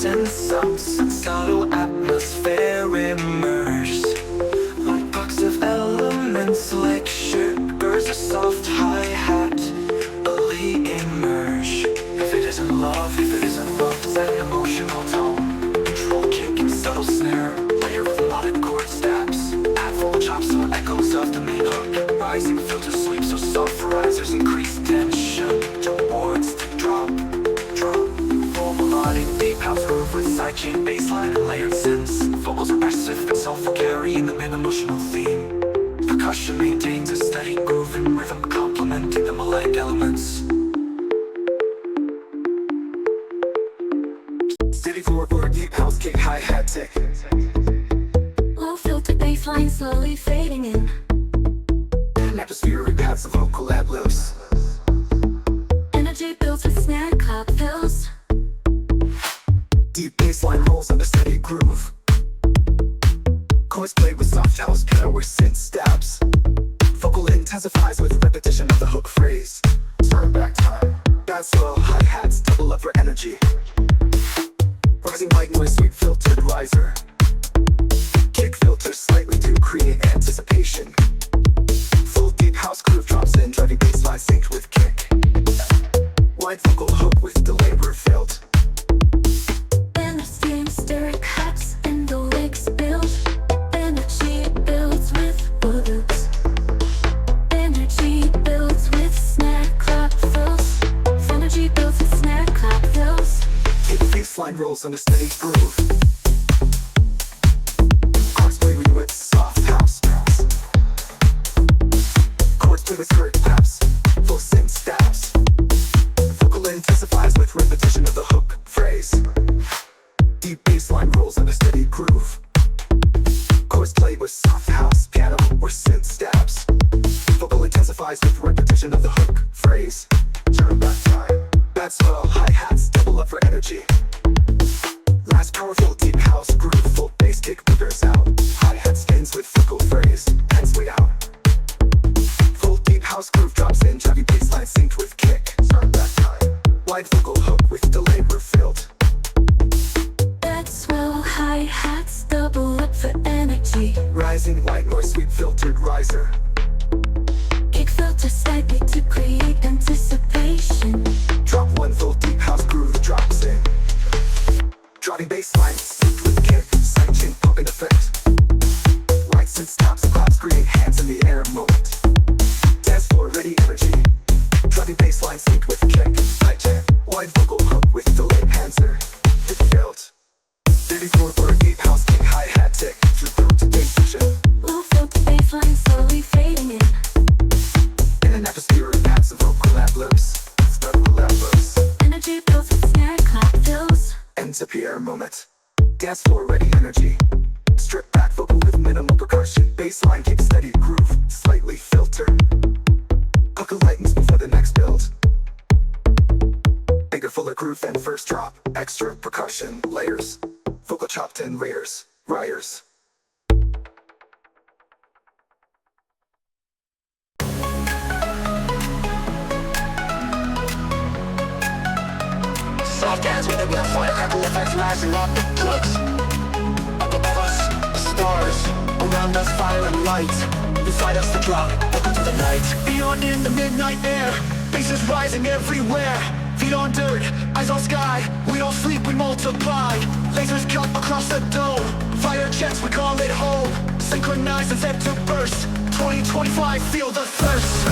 and subs, subtle atmosphere immerse. Box of elements like sugars, a soft hi-hat, early immerse. If it isn't love, if it isn't love, it's that emotional tone. Control kick and subtle snare, layer with melodic chord steps. Add full chops so echoes of the main hook. Rising filter sweep so soft risers increase tension towards the drop. Full melodic deep house groove with sidechain bassline and layered synths. Vocals are passive and soulful, carrying the main emotional theme. Percussion maintains a steady groove and rhythm, complementing the melodic elements. Steady floorboard, deep house, kick, hi-hat, tick. Low filter bassline slowly fading in. An atmospheric paths of vocal ad-libs. Energy builds with snare clap fills. Deep bassline rolls on a steady groove. Chords played with soft house piano where synth stabs. Vocal intensifies with repetition of the hook phrase. Turn back time. Bad slow hi-hats double up for energy. Rising white noise, sweet filtered riser. Kick filter slightly to create anticipation. Full deep house groove drops in, driving bassline synced with kick. Wide vocal hook with delay revealed. Energy steric hats and the licks build. Energy builds with hooks. Energy builds with snare clap fills. Energy builds with snare clap fills. Kick bassline rolls on a steady groove. Chords play with soft house taps. Chords play with curved taps. Full synth stabs. Vocal intensifies with repetition of the hook phrase. Deep bassline rolls on a steady groove. Chords played with soft house piano or synth stabs. Vocal intensifies with repetition of the hook phrase. Turn back time. Bad slow hi-hats double up for energy. Last powerful deep house groove, full bass kick figures out. Hi-hat spins with vocal phrase, hands way out. Full deep house groove drops in, heavy bassline synced with kick. Turn back time. Wide vocal hook with delay refilled. That's well hi-hats double up for energy. Rising white noise, sweet filtered riser. Kick filter slightly to create anticipation. Drop one full deep house groove drops in. Driving bassline synced with kick, sidechain pumping effect. Right synth stops, claps create hands in the air moment. Dance floor ready energy. Driving bassline synced with kick, sidechain. Wide vocal hook with delayed answer. It failed. Steady floorboard, deep house, kick, hi-hat, tick. Through throat to bass section. Low filter bassline slowly fading in. In an atmosphere of paths of vocal ad-libs. Subtle ad-libs. Energy builds with snare clap fills. Ends up here moment. Dance floor ready energy. Strip back vocal with minimal percussion. Bassline kick steady groove. Slightly filter. Hook lightens before the next build. Bigger fuller groove than first drop. Extra percussion layers. Vocal chopped in layers. Ryers. Soft hands with a real firecracker effects rising up the clicks. Up above us, the stars. Around us, fire and light. Beside us, the drop. Welcome to the night. Beyond in the midnight air. Faces rising everywhere. Feet on dirt, eyes on sky. We don't sleep, we multiply. Lasers cut across the dome. Fire jets, we call it home. Synchronized and set to burst. 2025, feel the thirst.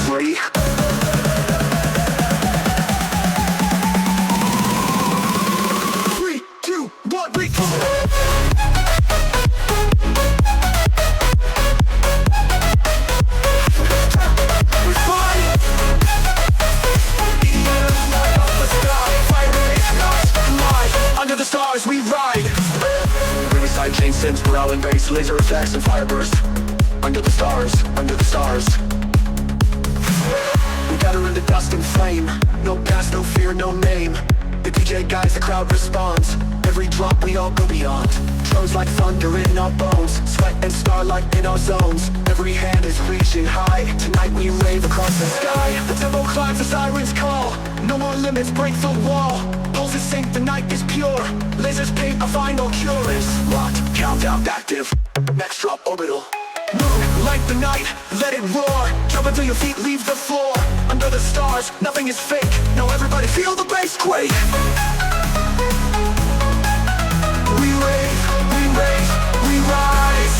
Ready? 3, 2, 1, break. Under the stars we ride. Riverside chain synths, growling bass, laser effects and fireburst. Under the stars, under the stars. We gather in the dust and flame. No past, no fear, no name. The DJ guides, the crowd responds. Every drop we all go beyond. Drums like thunder in our bones, sweat and starlight in our zones. Every hand is reaching high. Tonight we rave across the sky. The tempo climbs, the sirens call. No more limits, break the wall. Pulses sync, the night is pure. Lasers paint, a final cure is locked. Countdown active. Next drop orbital. Move like the night, let it roar. Jump until your feet leave the floor. Under the stars, nothing is fake. Now everybody feel the bass quake. We rave, we rise.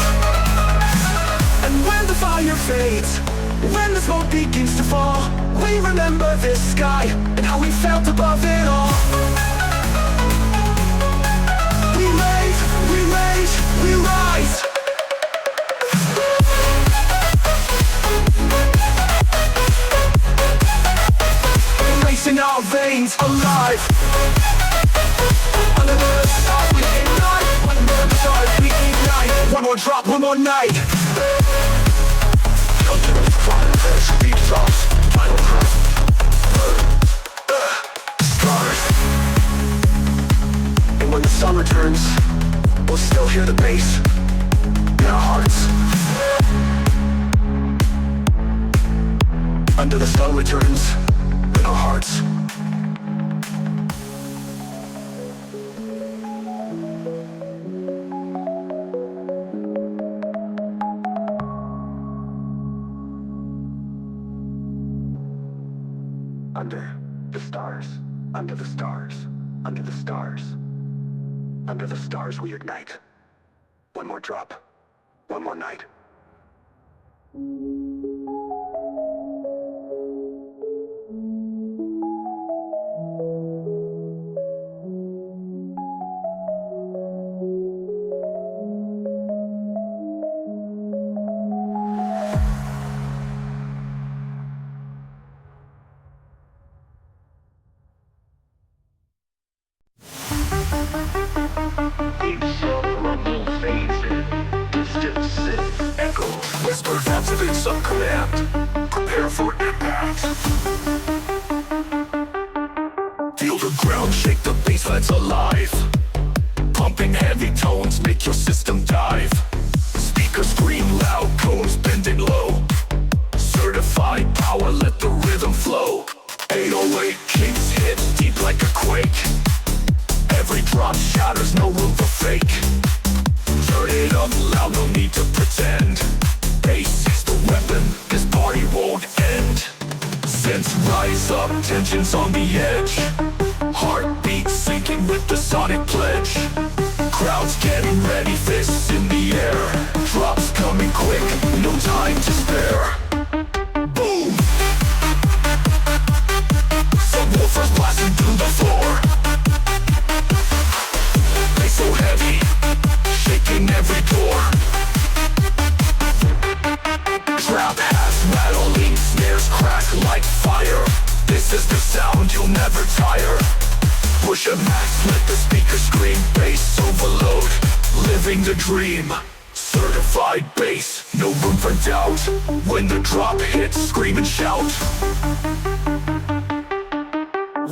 And when the fire fades, when the smoke begins to fall, we remember this sky and how we felt above it all. We rave, we rise. In our veins, alive. Under the stars we ignite. Under the stars we ignite. One more drop, one more night. Continuous progress, beat drops, final drop. Stars. And when the sun returns, we'll still hear the bass in our hearts. Under the sun returns in our hearts. Under the stars, under the stars, under the stars, under the stars we ignite. One more drop, one more night. Whispers activate some command. Prepare for impact. Feel the ground shake, the bassline's alive. Pumping heavy tones make your system dive. Speakers scream loud, cones bending low. Certified power, let the rhythm flow. 808 kicks hit deep like a quake. Every drop shatters, no room for fake. Turn it up loud, no need to pretend. Bass is the weapon, this party won't end. Sense rise up, tensions on the edge. Heartbeat sinking with the sonic pledge. Crowds getting ready, fists in the air. Drops coming quick, no time to spare. Boom! Subwoofers blasting through the floor. Bass so heavy, shaking every door. Trap has rattling, snares crack like fire. This is the sound you'll never tire. Push a max, let the speaker scream. Bass overload, living the dream. Certified bass, no room for doubt. When the drop hits, scream and shout.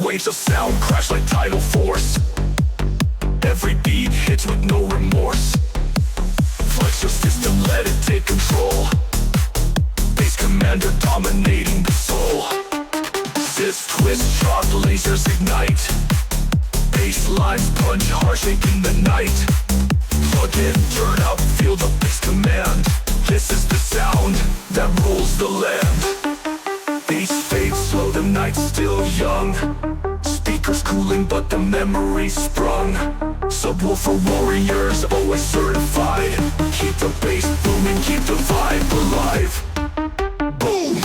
Waves of sound crash like tidal force. Every beat hits with no remorse. Flex your system, let it take control. Bass commander dominating the soul. Sis twist, sharp lasers ignite. Bass lines punch harsh in the night. Plug in, turn up, feel the bass command. This is the sound that rules the land. Bass fades slow, the night's still young. Speakers cooling but the memory's sprung. Subwoofer warriors always certified. Keep the bass booming, keep the vibe alive. Boom!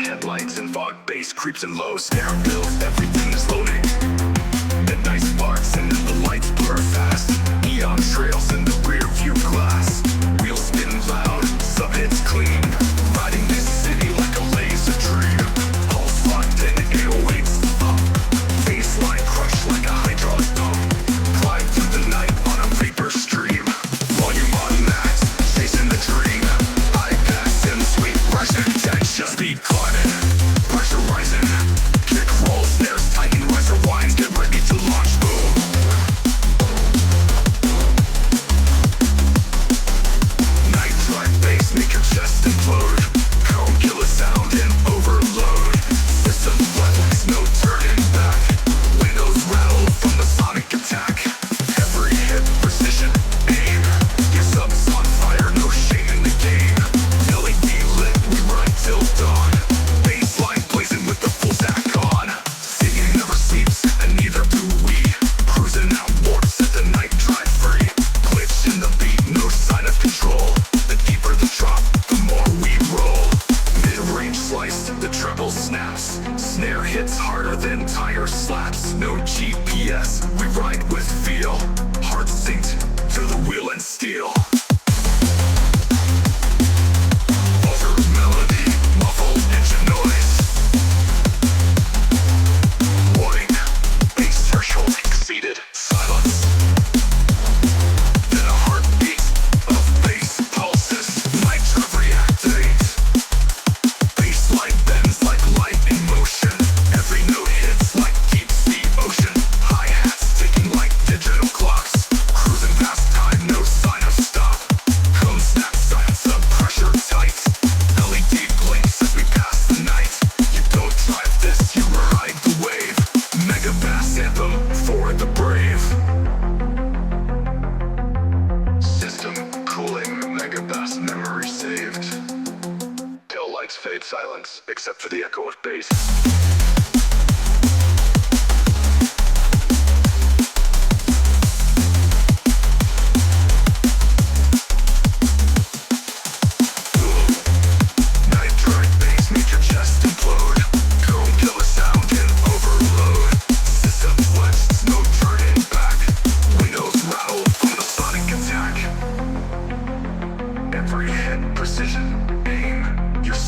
Headlights and fog, bass creeps and lows. Snare builds, everything is loading. Midnight spark, silence, except for the echo of bass.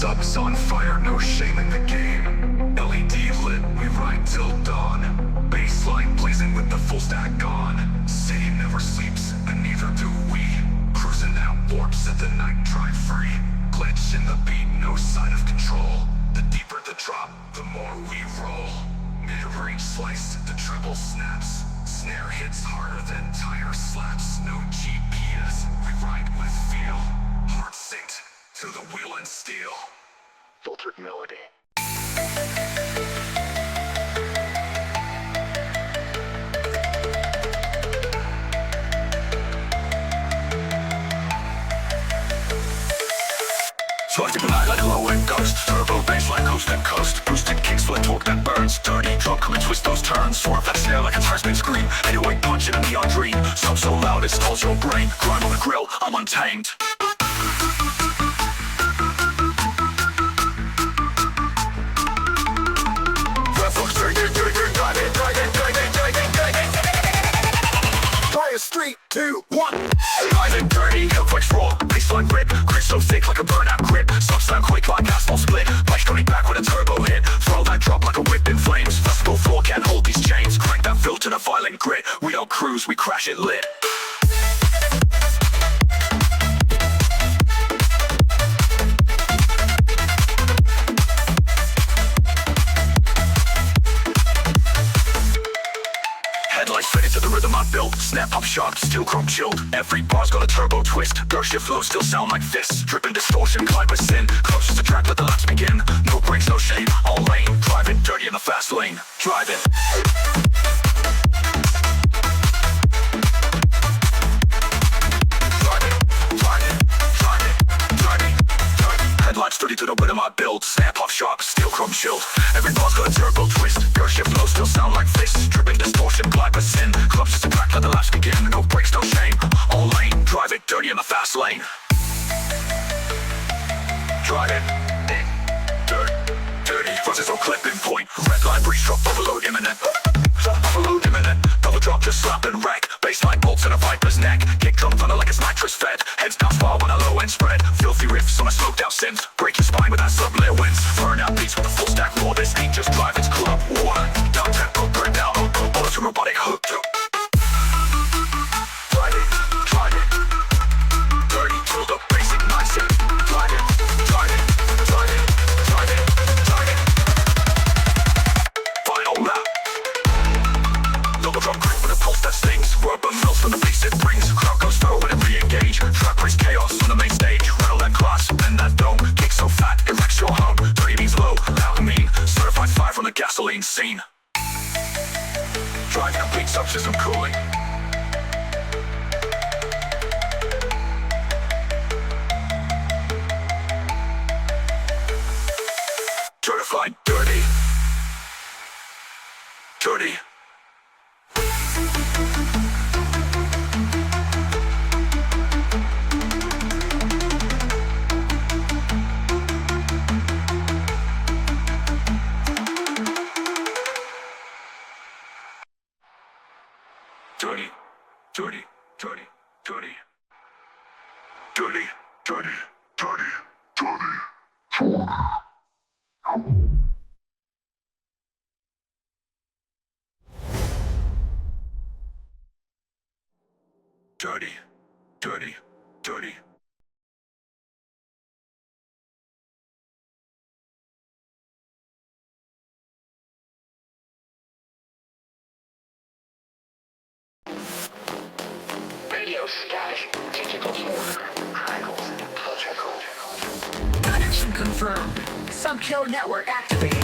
Subs on fire, no shame in the game. LED lit, we ride till dawn. Baseline blazing with the full stack on. City never sleeps, and neither do we. Cruising out warps at the night drive free. Glitch in the beat, no sign of control. The deeper the drop, the more we roll. Mid-range slice, the treble snaps. Snare hits harder than tire slaps. No GPS, we ride with feel. Heart synced to the wheel and steel. Filtered melody. Swiping the night like a low-end ghost. Turbo bass like coast and coast. Boosted kicks with torque that burns. Dirty drum come and twist those turns. Swerve that snare like a tire spin scream. 808 punch in a neon dream. Sub so loud it stalls your brain. Grind on the grill, I'm untamed. Three, two, one. Live and dirty, quick roll. Baseline grip, grit so thick like a burnout grip. Subs sound quick like asphalt split. Bike coming back with a turbo hit. Throw that drop like a whip in flames. Festival floor can't hold these chains. Crank that filter to violent grit. We don't cruise, we crash it lit. Headlights fitted to the rhythm I built. Snap pop sharp, steel chrome chilled. Every bar's got a turbo twist. Burst shift flow still sound like fists. Dripping distortion, glide with sin. Closest to track, let the laps begin. No brakes, no shame, all lane. Driving dirty in the fast lane. Driving. Headlights 30 to the rhythm I build. Snap off sharp, steel chrome chilled. Every bar's got a turbo twist. Burst shift flow still sound like fists. Dripping distortion, glide with sin. Clubs just a track, let the laps begin. No brakes, no shame, all lane. Drive it dirty in the fast lane. Drive it dirty. Crosses on clipping point. Red line breeze drop, overload imminent. Overload imminent. Double drop, just slap and wreck. Baseline bolts in a viper's neck. Kick drum thunder like it's nitrous fed. Heads down far when I low end spread. Filthy riffs on a smoked out synth. Break your spine with that sub-layer winds. Burn out beats with a full stack roar. This ain't just drive, it's club water. Down tempo, burn down, all to robotic hook. Drive it dirty to the basic mindset. Drive it. Final lap. Double drum grip with a pulse that stings. Rubber melts from the bass it brings. Crowd goes through when it re-engage. Track brings chaos on the main stage. Rattle that glass, bend that dome. Kick so fat, it wrecks your home. Dirty means low, loud and mean. Certified fire from the gasoline scene. Driving a beat subsystem cooling. Certified dirty. Dirty. Dirty. Dirty. Dirty. Dirty. Dirty. Dirty. Dirty. Dirty. Dirty, dirty, dirty. Radio static, digital triangles, electrical. Connection confirmed. Sub-kill network activated.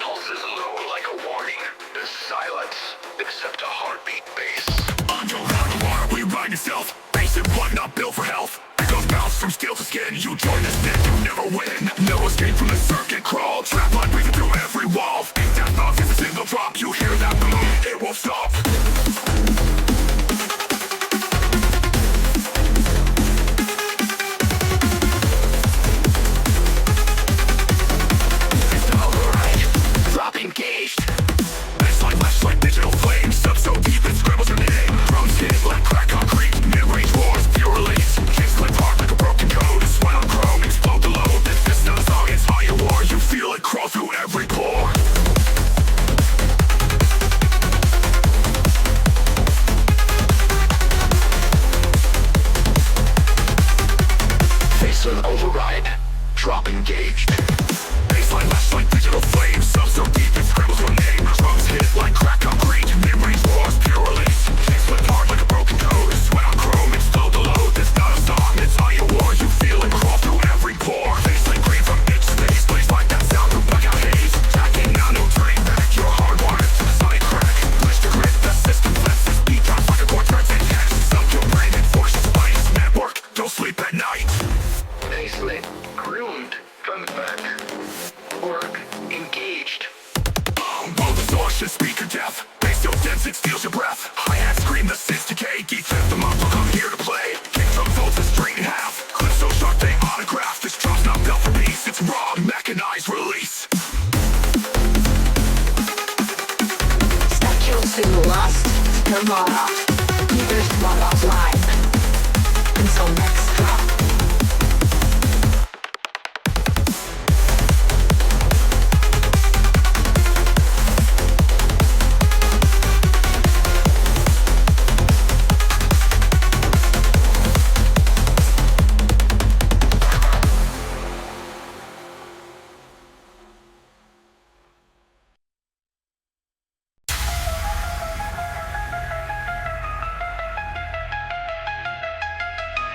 Pulses low like a warning. There's silence, except a heartbeat bass. On your round alarm, we ride yourself. Bass and blood, not built for health. skin. You join this net, you never win. No escape from the circuit crawl. Trap line breathing through every wall. Ain't that love is a single drop. You hear that boom, it won't stop. Engaged. Baseline lash like digital flames. Sub so deep it scribbles your name. Drums hit like crack concrete. Mid-range wars, pure release. Kicks clip hard like a broken code. Sweat on chrome, explode the load. This is not a song, it's higher war. You feel it crawl through every pore. Baseline override. Drop engaged. Baseline lash like digital flames. Sub so deep it scribbles your name. Drums hit like crack concrete. Mid-range wars, pure release. Kicks flip hard like a broken code. Sweat on chrome, explode the load. This not a song, it's how you war. You feel it crawl through every pore. Baseline green from each space. Plays like that sound of blackout haze. Jacking now, no turning back. You're hardwired to the sonic crack. Glitch to grit, the system flexes. Beat drops like a chord turns in head. Sunk your brain and force spice. Network, don't sleep at night. Baseline groomed from the back. Work engaged. Roll distortion, speaker death. Bass so dense it steals your breath. Hi-hat scream, the synths decay. Geek theft, the monster come here to play. Kick drum folds the string in half. Clip so sharp they autograph. This drop's not built for peace. It's raw, mechanized release. Statue to lust, tomorrow. Keepers blood offline. Until next drop.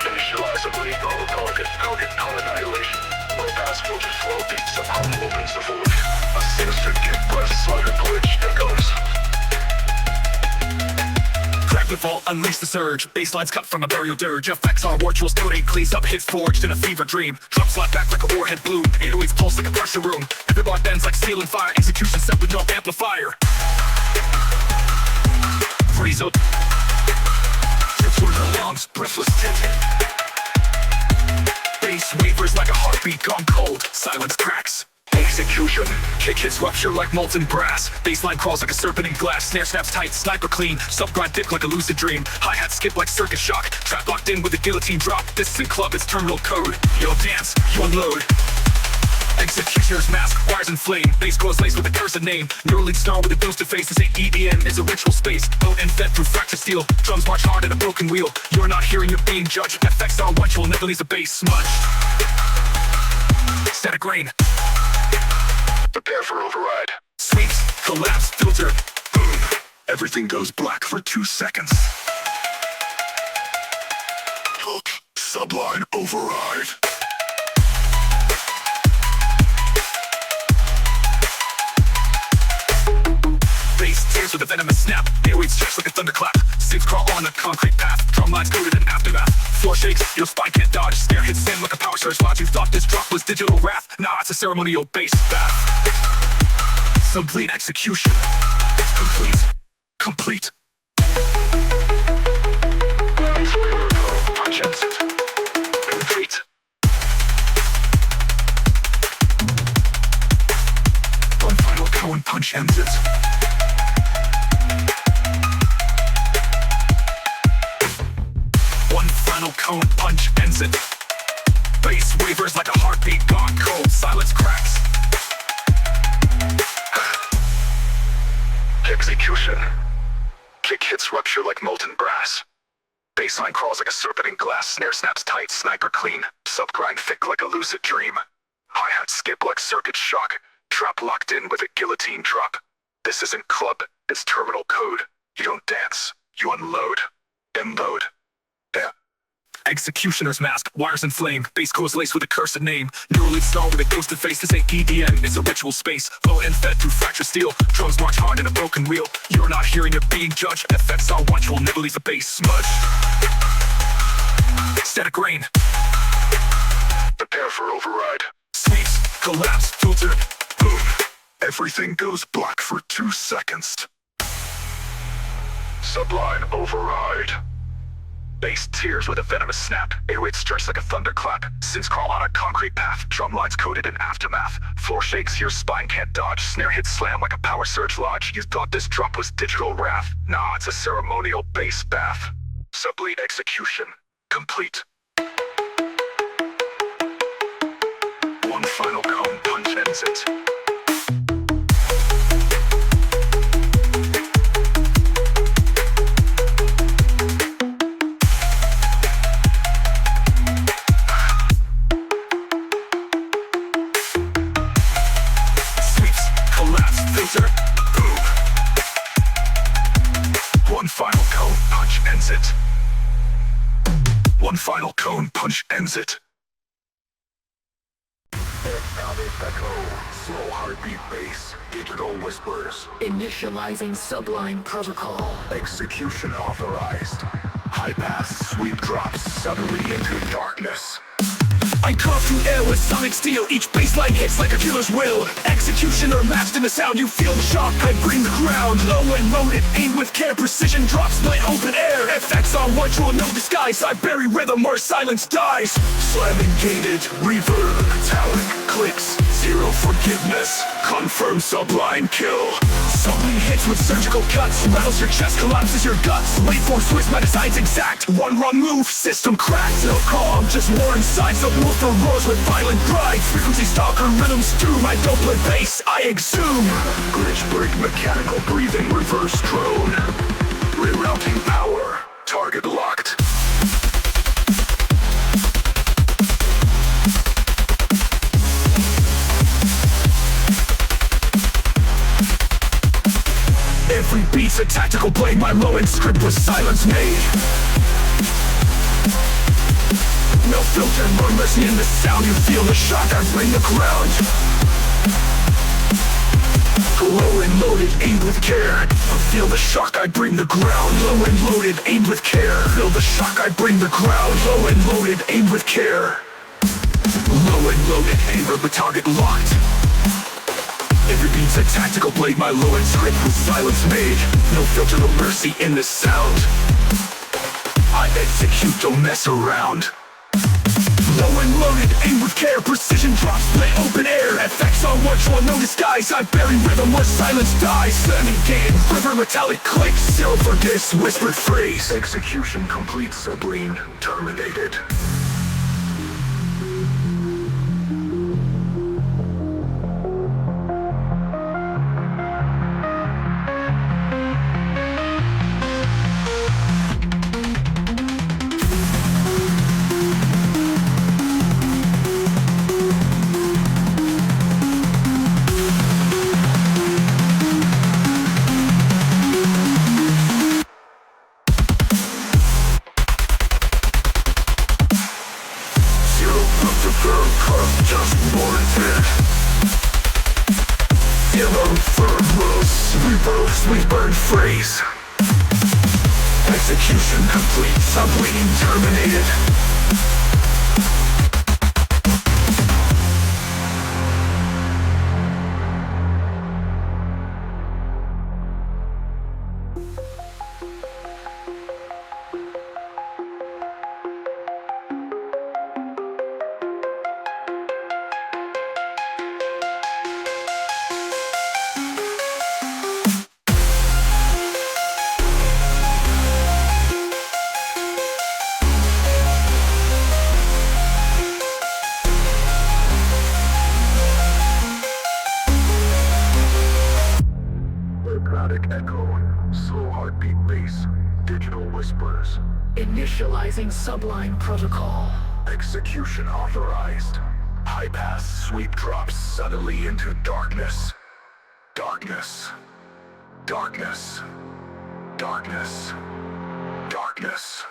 Visualize a lethal target, target non-annihilation. No pass filters flow deep, somehow opens the void. A sinister kick, press, slider, glitch, echoes. Crack the vault, unleash the surge. Baselines cut from a burial dirge. Effects are rituals, coding, cleans up hits forged in a fever dream. Drop slap back like a warhead bloom. 808s pulse like a pressure room. Every bar bends like steel and fire. Execution set with no amplifier. Freeze up. Trips through the lungs, breathless tinting. Bass wavers like a heartbeat gone cold. Silence cracks. Execution. Kick hits rupture like molten brass. Baseline crawls like a serpent in glass. Snare snaps tight, sniper clean. Sub-grind thick like a lucid dream. Hi-hat skip like circuit shock. Trap locked in with a guillotine drop. This isn't club, it's terminal code. You'll dance, you unload. Executioner's mask, wires and flame. Bass goes laced with a cursed name. Neural star with a ghosted face. This ain't EDM, it's a ritual space. Boat and fed through fractured steel. Drums march hard at a broken wheel. You're not hearing, you're being judged. Effects are what you'll never leave the bass smudged. Static rain. Prepare for override. Sweeps, collapse, filter, boom. Everything goes black for 2 seconds. Hook, subline, override. Bass tears with a venomous snap. Airwaves stretch like a thunderclap. Synths crawl on a concrete path. Drum lines coded in aftermath. Floor shakes, your spine can't dodge. Snare hits sand like a power surge. Lodge, you thought this drop was digital wrath. Nah, it's a ceremonial bass bath. Complete execution. Complete. Complete. Punch ends it. Complete. One final Cohen punch ends it. One final cone punch ends it. Bass wavers like a heartbeat gone cold. Silence cracks. Execution. Kick hits rupture like molten brass. Baseline crawls like a serpent in glass. Snare snaps tight, sniper clean. Sub-grind thick like a lucid dream. Hi-hat skip like circuit shock. Trap locked in with a guillotine drop. This isn't club, it's terminal code. You don't dance, you unload. Imload. Yeah. Executioner's mask, wires and flame. Bass goes laced with a cursed name. Neural star with a ghosted face. This ain't EDM, it's a ritual space. Bow and fed through fractured steel. Drums march hard in a broken wheel. You're not hearing, you're being judged. Effects are what you'll never leave the bass smudged. Static rain. prepare for override. Sweeps, collapse, filter, boom. Everything goes black for 2 seconds. Sublime override. Bass tears with a venomous snap. Airwaves stretch like a thunderclap. Synths crawl on a concrete path. Drum lines coated in aftermath. Floor shakes, your spine can't dodge. Snare hits slam like a power surge lodge. You thought this drop was digital wrath. Nah, it's a ceremonial bass bath. Sublime execution complete. One final cone punch ends it. One final cone punch ends it. One final cone punch ends it. Echo, slow heartbeat bass, digital whispers. Initializing sublime protocol. Execution authorized. High pass, sweep drops suddenly into darkness. I carve through air with sonic steel. Each bassline hits like a killer's will. Executioner matched in the sound. You feel the shock. I bring the ground. Low and loaded, aimed with care. Precision drops, split open air. Effects on virtual, no disguise. I bury rhythm where silence dies. Slamming gated, reverb, metallic clicks. Zero forgiveness. Confirm sublime kill. Sublime hits with surgical cuts. Rattles your chest, collapses your guts. Wait for Swiss my designs exact. One wrong move, system cracks. No calm, just war inside. Subwoofer roars with violent pride. Frequency stalker rhythms doom. I don't play bass, I exhume. Glitch break, mechanical breathing, reverse drone. Rerouting power, target locked. Every beat's a tactical blade. My low-end script was silence made. No filter, no mercy in the sound. You feel the shock, I bring the ground. Low and loaded, aimed with care. Feel the shock, I bring the ground. Low and loaded, aimed with care. Feel the shock, I bring the ground. Low and loaded, aimed with care. Low and loaded, aimed with the target locked. Every beat's a tactical blade. My low-end script with silence made. No filter, no mercy in the sound. I execute, don't mess around. Low and loaded, aim with care. Precision drops, split open air. Effects on virtual, no disguise. I bury rhythm where silence dies. Slamming game, river metallic clicks. Zero for this whispered phrase. Execution complete, sublime terminated. Just warranted. Yellow firm rules, sweet phrase. Execution complete, sublime terminated. Echo, slow heartbeat bass, digital whispers. Initializing sublime protocol. Execution authorized. High pass, sweep drops suddenly into darkness. Darkness. Darkness. Darkness. Darkness.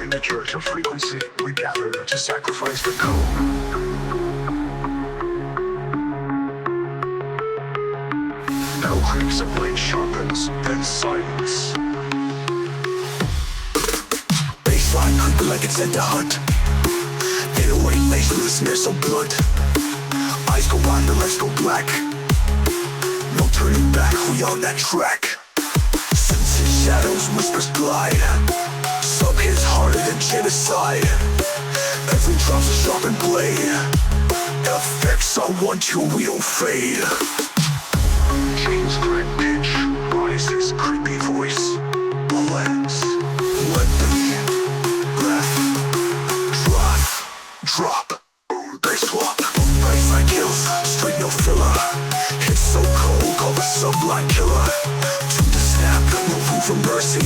In the church of frequency, we gather to sacrifice the code. metal creaks, a blade sharpens, then silence. Baseline creeping like it's sent to hunt. 808 lays through the snare so blunt. Eyes go wide, the legs go black. No turning back, we on that track. Senses shadows, whispers glide. Sub hits harder than genocide. Every drop's a sharpened blade. Effects are 1-2, we don't fade. Chains crack pitch, rises creepy voice. Blends, let the breath, drop, bass swap. Baseline kills, straight no filler. Hits so cold, call the sublime killer. To the snap, no room for mercy.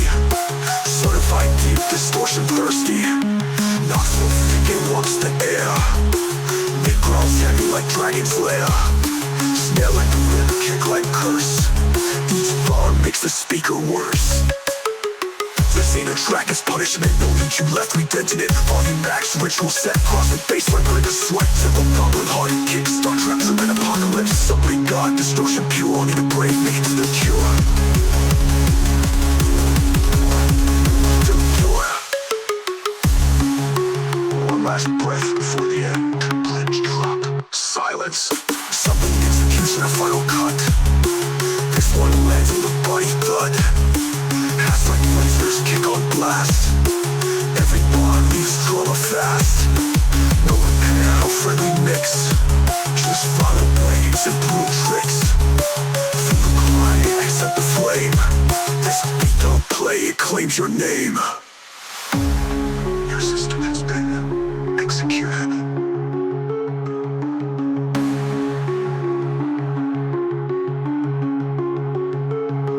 Certified deep, distortion thirsty. Knocks so thick it walks the air. Mid growls heavy like dragon's lair. Snare like the rhythm, kick like curse. Each bar makes the speaker worse. This ain't a track, it's punishment. No need you left, we dented it. Volume max, ritual set, cross the baseline, break a sweat. Temple thumb with hard kick, start traps of an apocalypse. Something God, distortion pure, only the brave make it to the cure. To the cure. One last breath before the end. Clench drop, silence. Something execution, a final cut. This one lands in the body thud. Half like lasers kick on blast. Every bar leaves trauma fast. No repair, no friendly mix. Just follow blades and brutal tricks. Feel the cry, accept the flame. This beat don't play, it claims your name. Your system has been executed.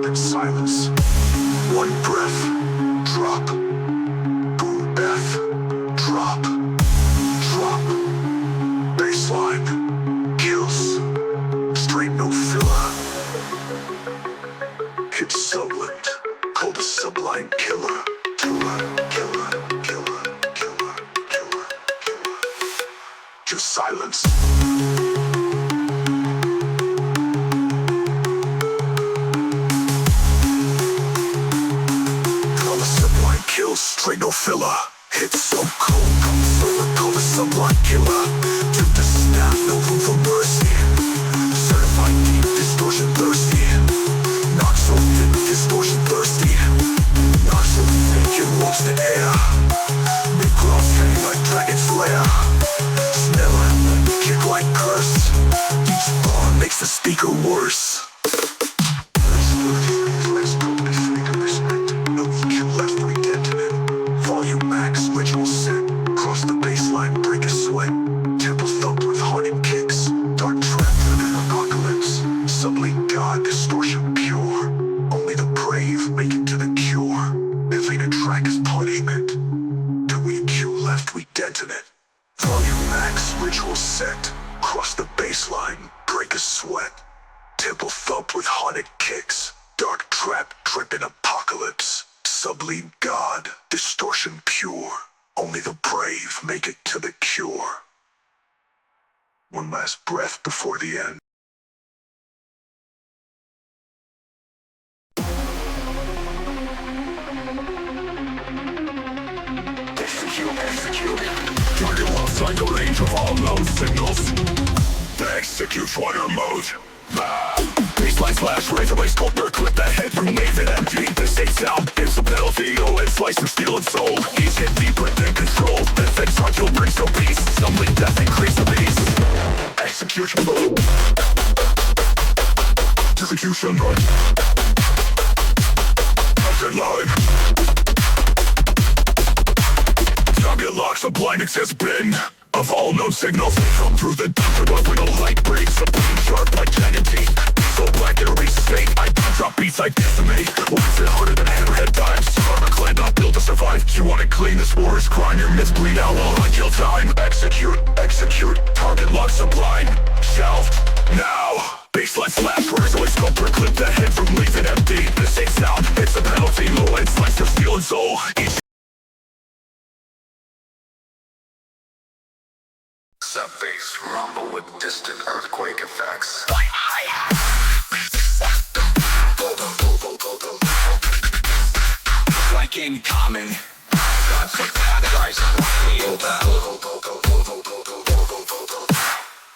Then silence. One breath, drop, boom, F, drop, baseline, kills, straight no filler. Hits sublet, called a sublime killer. Killer. Just silence. Kills, straight no filler. Hits so cold, comes silver, call the sublime killer. To the snap, no room for mercy. Certified deep, distortion thirsty. Not so thin, distortion thirsty. Not so thick, it walks the air. Mid-cross heavy like dragon's lair. Snare like kick like curse. Each bar makes the speaker worse. Let's go, this figure is meant. No EQ left, we volume max, ritual set. Cross the baseline, break a sweat. Temple thumped with haunted kicks. Dark trap and apocalypse. Sublime God, distortion pure. Only the brave make it to the cure. If ain't a track is punishment. To EQ left, we detonate. Volume max, ritual set. Cross the baseline, break a sweat. Temple thumped with haunted kicks. Dark trap, tripping apocalypse. Sublime God, distortion pure. Only the brave make it to the cure. One last breath before the end. Execute. Target lost on the range of all those signals. The execute fire mode. Baseline slash razor blade sculptor, clip that head from wave it empty. The state sound is a penalty, oh it's slice and steel and soul. Each hit deeper than control. Effects hard kill brings no peace. Stumbling death increase the beast. Execution mode. Execution mode. Target line. Target lock, sublime has been. Of all known signals, come through the dark, but when a light breaks, a blade sharp like giant teeth. So black it reaches fate, I drop beats like decimate. Why is it harder than hammerhead times? Karma clan not built to survive. You wanna clean this war is crime, your myths bleed out while I kill time. Execute, target lock sublime. Shelved, now. Baseline slash, razor sculptor, clip the head from leave it empty. The same sound, it's a penalty, low end slice of steel and soul. Each sub-bass rumble with distant earthquake effects. incoming. Gods of paradise, real battle.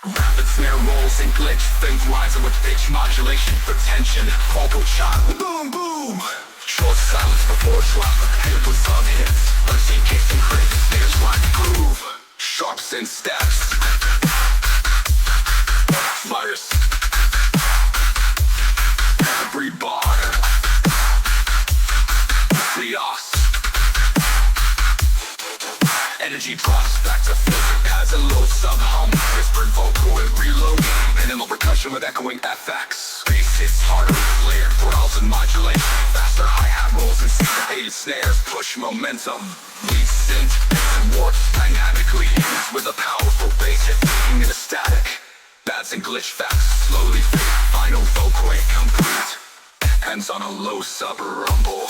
Rapid snare rolls and glitch, things rising with pitch modulation for tension. Vocal shot, boom boom. Short silence before drop, hit with some hits. Unseen kicks and crits, snares rock groove. Sharps and stabs. Virus. Every bar. Chaos. Energy drops back to physics as a low sub-hum. Whispered vocal and reloading. Minimal percussion with echoing FX. Bass hits harder with layered growls and modulation. Faster hi-hat rolls and syncopated snares. Push momentum. Lead synth and warps dynamically used with a powerful bass hit beating in a static. Bads and glitch facts slowly fade. Final vocal complete. Ends on a low sub-rumble.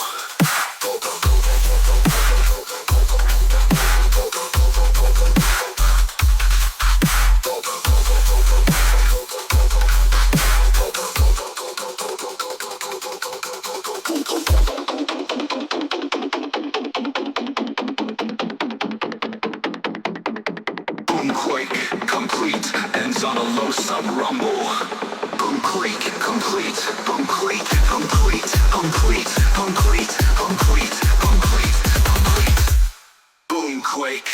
Boomquake, complete, ends on a low sub-rumble. Boomquake, complete, boomquake, complete, complete, complete, complete, complete, complete. Boomquake.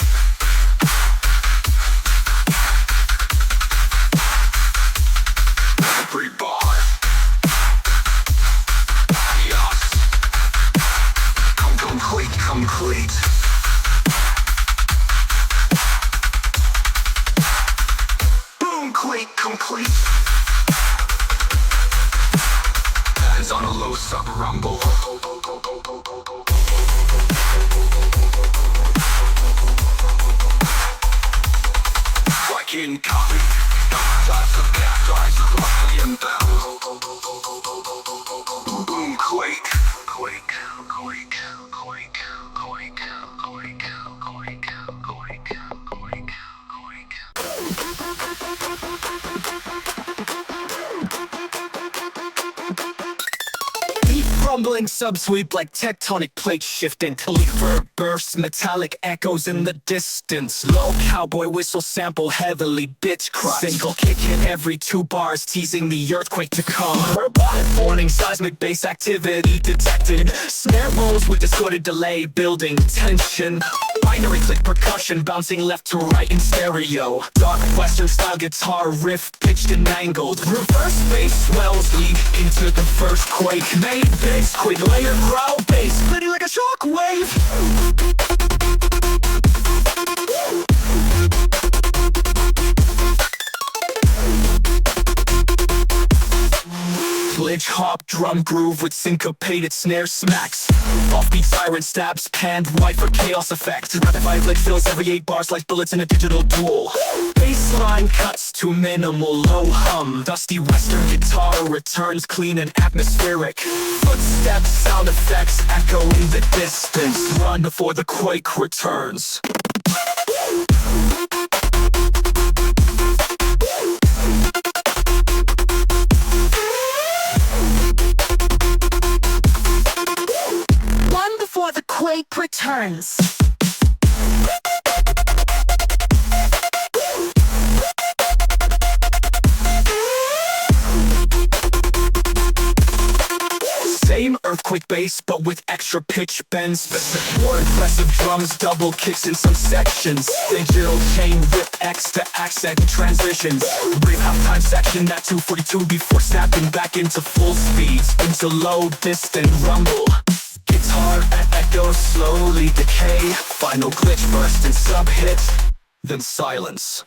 Every bar. Yes. Complete, complete. Complete. Ends on a low sub-rumble. Like incoming. That's a cat eyes roughly inbound. Boomquake. Quake, quake, quake, quake, quake, quake, quake, quake, quake. Rumbling subsweep like tectonic plates shifting. Reverb bursts, metallic echoes in the distance. Low cowboy whistle sample heavily bitch crushed. Single kick in every 2 bars, teasing the earthquake to come. Warning seismic bass activity detected. Snare rolls with distorted delay, building tension. Binary click percussion bouncing left to right in stereo. Dark western style guitar riff pitched and angled. Reverse bass swells lead into the first quake. Made bass quick layered growl bass splitting like a shockwave. Glitch hop drum groove with syncopated snare smacks. Offbeat siren stabs panned wide for chaos effect. Rapid fire glitch fills every 8 bars like bullets in a digital duel. Bassline cuts to minimal low hum. Dusty western guitar returns clean and atmospheric. Footsteps, sound effects echo in the distance. Run before the quake returns. Before the quake returns. Same earthquake bass, but with extra pitch bends. More impressive drums, double kicks in some sections. Digital chain with X to accent transitions. Brief halftime section at 2:42 before snapping back into full speeds. Into low distant rumble. Guitar and echoes slowly decay. Final glitch burst and sub-hit, then silence.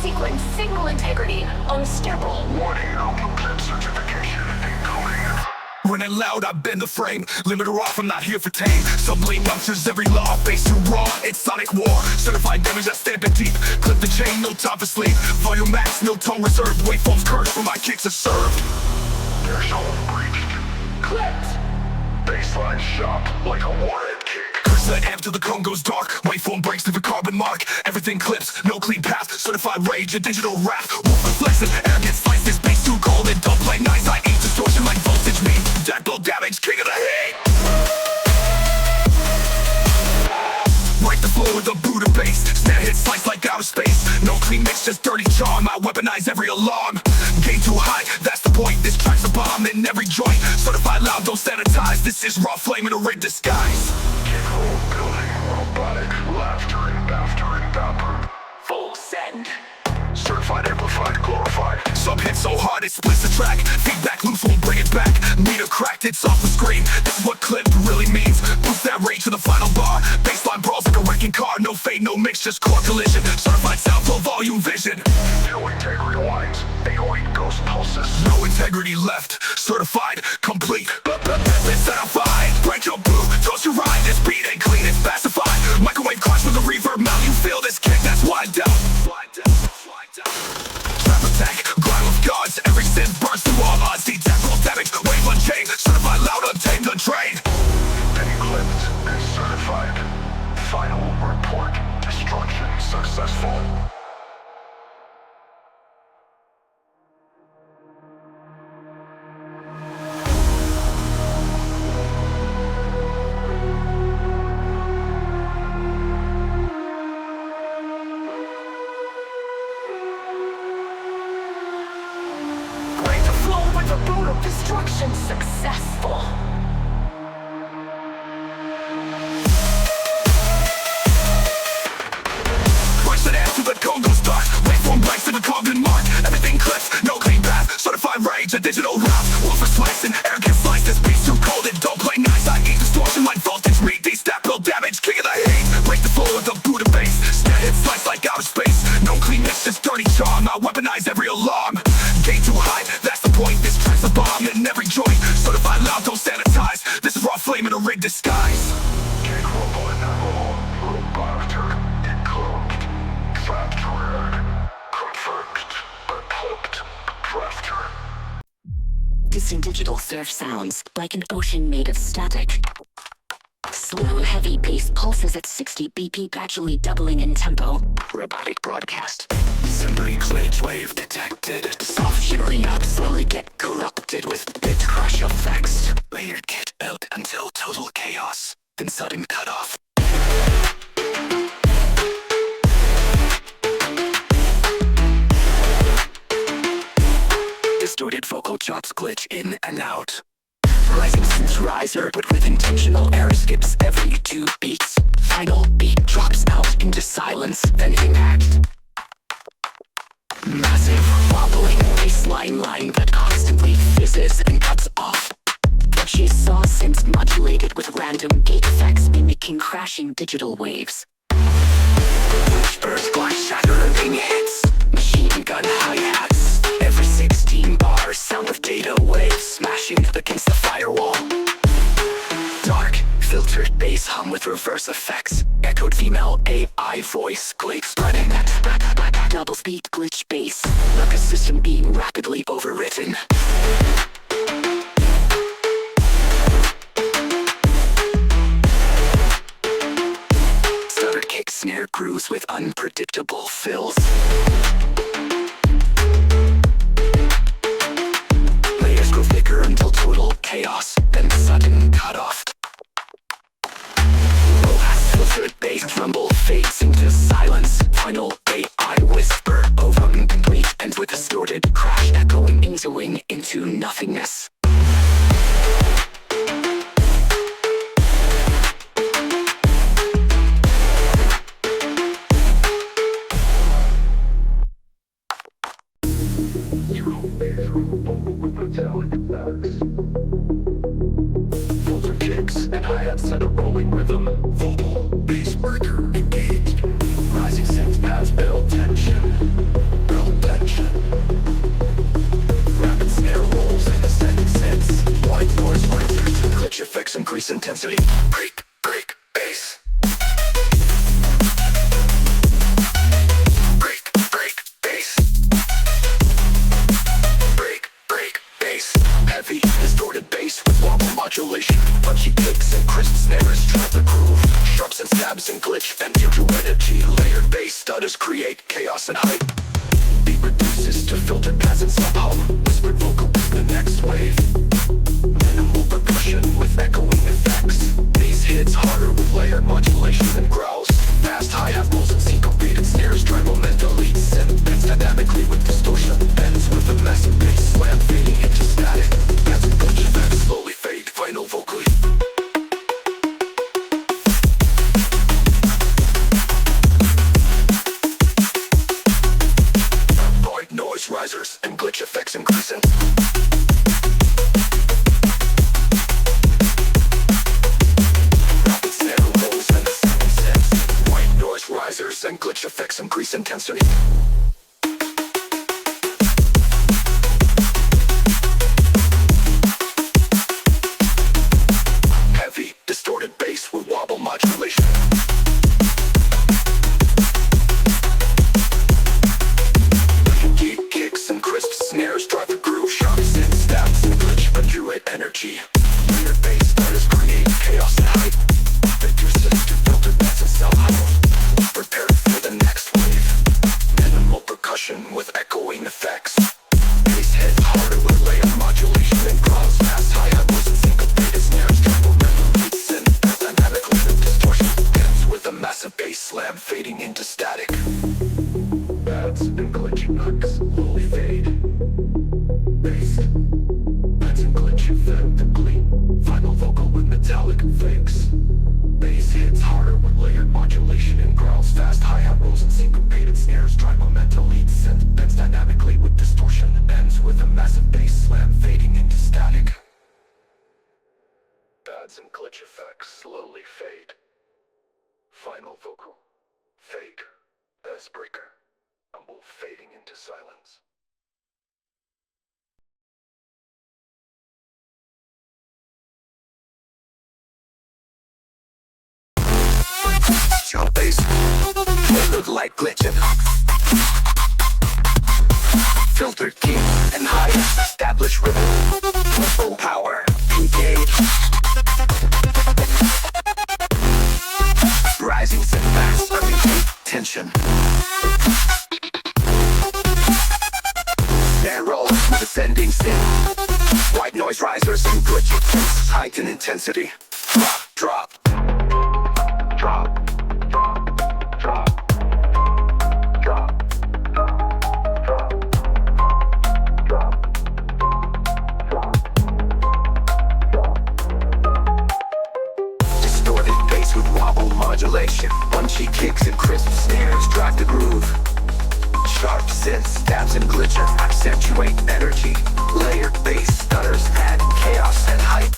sequence, signal integrity, unstable. Warning, output clip certification incoming. Running loud, I bend the frame. Limiter off, I'm not here for tame. Sublime ruptures every law, bass too raw. It's sonic war. Certified damage, I stamp it deep. Clip the chain, no time for sleep. Volume max, no tone reserved. Waveforms cursed for my kicks are served. Threshold breached. Clipped. Baseline shot like a warhead kick. Curse the amp till the cone goes dark. Waveform breaks through the carbon mark. Everything clips, no clean path. Certified rage, a digital wrath. Wolf reflex and air gets sliced. This bass too cold and don't play nice. I aim distortion like voltage me. Dead blow damage, king of the hate. Break the floor with a Buddha bass. Snare hit slice like outer space. No clean mix, just dirty charm. I weaponize every alarm. Gain too high, that's the point. This track's a bomb in every joint. Certified loud, don't sanitize. This is raw flame in a red disguise. Kickroll building, robotic, laughter and vapor. Full send. Certified, amplified, glorified. Some hit so hard it splits the track. Feedback loose won't bring it back. Meter cracked, it's off the screen. This is what clip really means. Boost that rage to the final bar. Baseline brawls like a wrecking car. No fade, no mix, just core collision. Certified sound, low volume vision. No integrity lines, 808 ghost pulses. No integrity left. Certified, complete. It's certified. Break your blue, toast your ride. This beat ain't clean, it's pacified. Microwave crush with a reverb mount. You feel this kick, that's wide down. Trap attack, grind with guards. Every synth burns through all odds. Detect all damage, wave unchained. Certified loud, untamed, untrained. Penny clipped and certified. Final report, destruction successful. Break the flow with a boot of destruction successful. Push it out to the cone goes dark. Waveform breaks to the carbon mark. Everything clips, no clean path. Certified rage, a digital rap. Wolf for slicing, air gets sliced. This beat's too cold, it don't play nice. I eat distortion like voltage. Read these stack build damage, king of the hate. Break the floor with a Buddha bass. Snare hit slice like outer space. No clean mix, just dirty charm. I weaponize every alarm. Gain too high, that's the point. This track's a bomb in every joint. Certified loud, don't sanitize. This is raw flame in a rig disguise. Kickroll and robotic, enclosed, factored, confirmed, but clipped, drafter. Distant digital surf sounds like an ocean made of static. Slow, heavy bass pulses at 60 BP, gradually doubling in tempo. Robotic broadcast. Simply glitch wave detected. Soft shivering up, slowly get corrupted with bit crush effects. Layered kit built until total chaos. Then sudden cutoff. Distorted vocal chops glitch in and out. Rising synth riser, but with intentional error, skips every 2 beats. Final beat drops out into silence, then impact. Massive wobbling baseline line that constantly fizzes and cuts off. What she saw synths modulated with random gate effects, mimicking crashing digital waves. Burst glass shattering hits. Machine gun hi-hats. Every 16 bars, sound of data waves smashing against the firewall. Dark, filtered bass hum with reverse effects. Echoed female AI voice glitch spreading. Double speed glitch bass, like a system being rapidly overwritten. Stuttered kick snare grooves with unpredictable fills. Layers grow thicker until total chaos, then sudden cutoff. Filtered bass rumble fades into silence. Final AI whisper over incomplete, and with distorted crash echoing into nothingness. Filter kicks and hi-hats set a rolling rhythm. Vocal, bass breaker engaged. Rising synth paths intensity. Break, break, bass. Break, break, bass. Break, break, bass. Heavy, distorted bass with wobble modulation. Punchy kicks and crisp snares trap the groove. Sharps and stabs and glitch and future energy. Layered bass stutters create chaos and hype. Beat reduces to filtered pads and sub-hum. Whispered vocal with the next wave. Minimal percussion with echoing effects. Bass hits harder with layered modulation and growls. Fast hi-hat rolls and syncopated snares drive momentum leads and bends dynamically with distortion. Bends with a massive bass slam fading into static. As a bunch effects slowly fade, final vocally. White noise risers and glitch effects increasing. Rapid snare rolls and the sound sets. White noise risers and glitch effects increase intensity. Heavy, distorted bass with wobble modulation. Deep kicks and crisp snares drive the groove. Sharps and stabs and glitch punctuate energy. Layered bass starters create chaos and hype. Reduces to filtered bass and self-hype. Prepare for the next wave. Minimal percussion with echoing effects. Bass hits harder with layered modulation and growls. Fast hi-hat rolls and syncopated snares drive momentum leads and dynamically with distortion. Ends with a massive bass slam fading into static. Pads and glitch hooks slowly fade. Bass, pads and glitch effectively. Final vocal with metallic fakes. Bass hits harder with layered modulation and growls. Fast hi-hat rolls and syncopated snares drive momentum leads and bends dynamically with distortion. Ends with a massive bass slam fading into static. Pads and glitch effects slowly fade. Final vocal fade. Bass breaker. Mumble fading into silence. Jump bass, filtered light glitching. Filtered key and high established rhythm. Full power, engage. Rising and fast, tension. Snare rolls with ascending sin. White noise risers and glitchy kicks heighten intensity. Drop, drop, drop. Modulation, punchy kicks and crisp snares drive the groove. Sharp synths, stabs and glitches accentuate energy. Layered bass stutters add chaos and hype.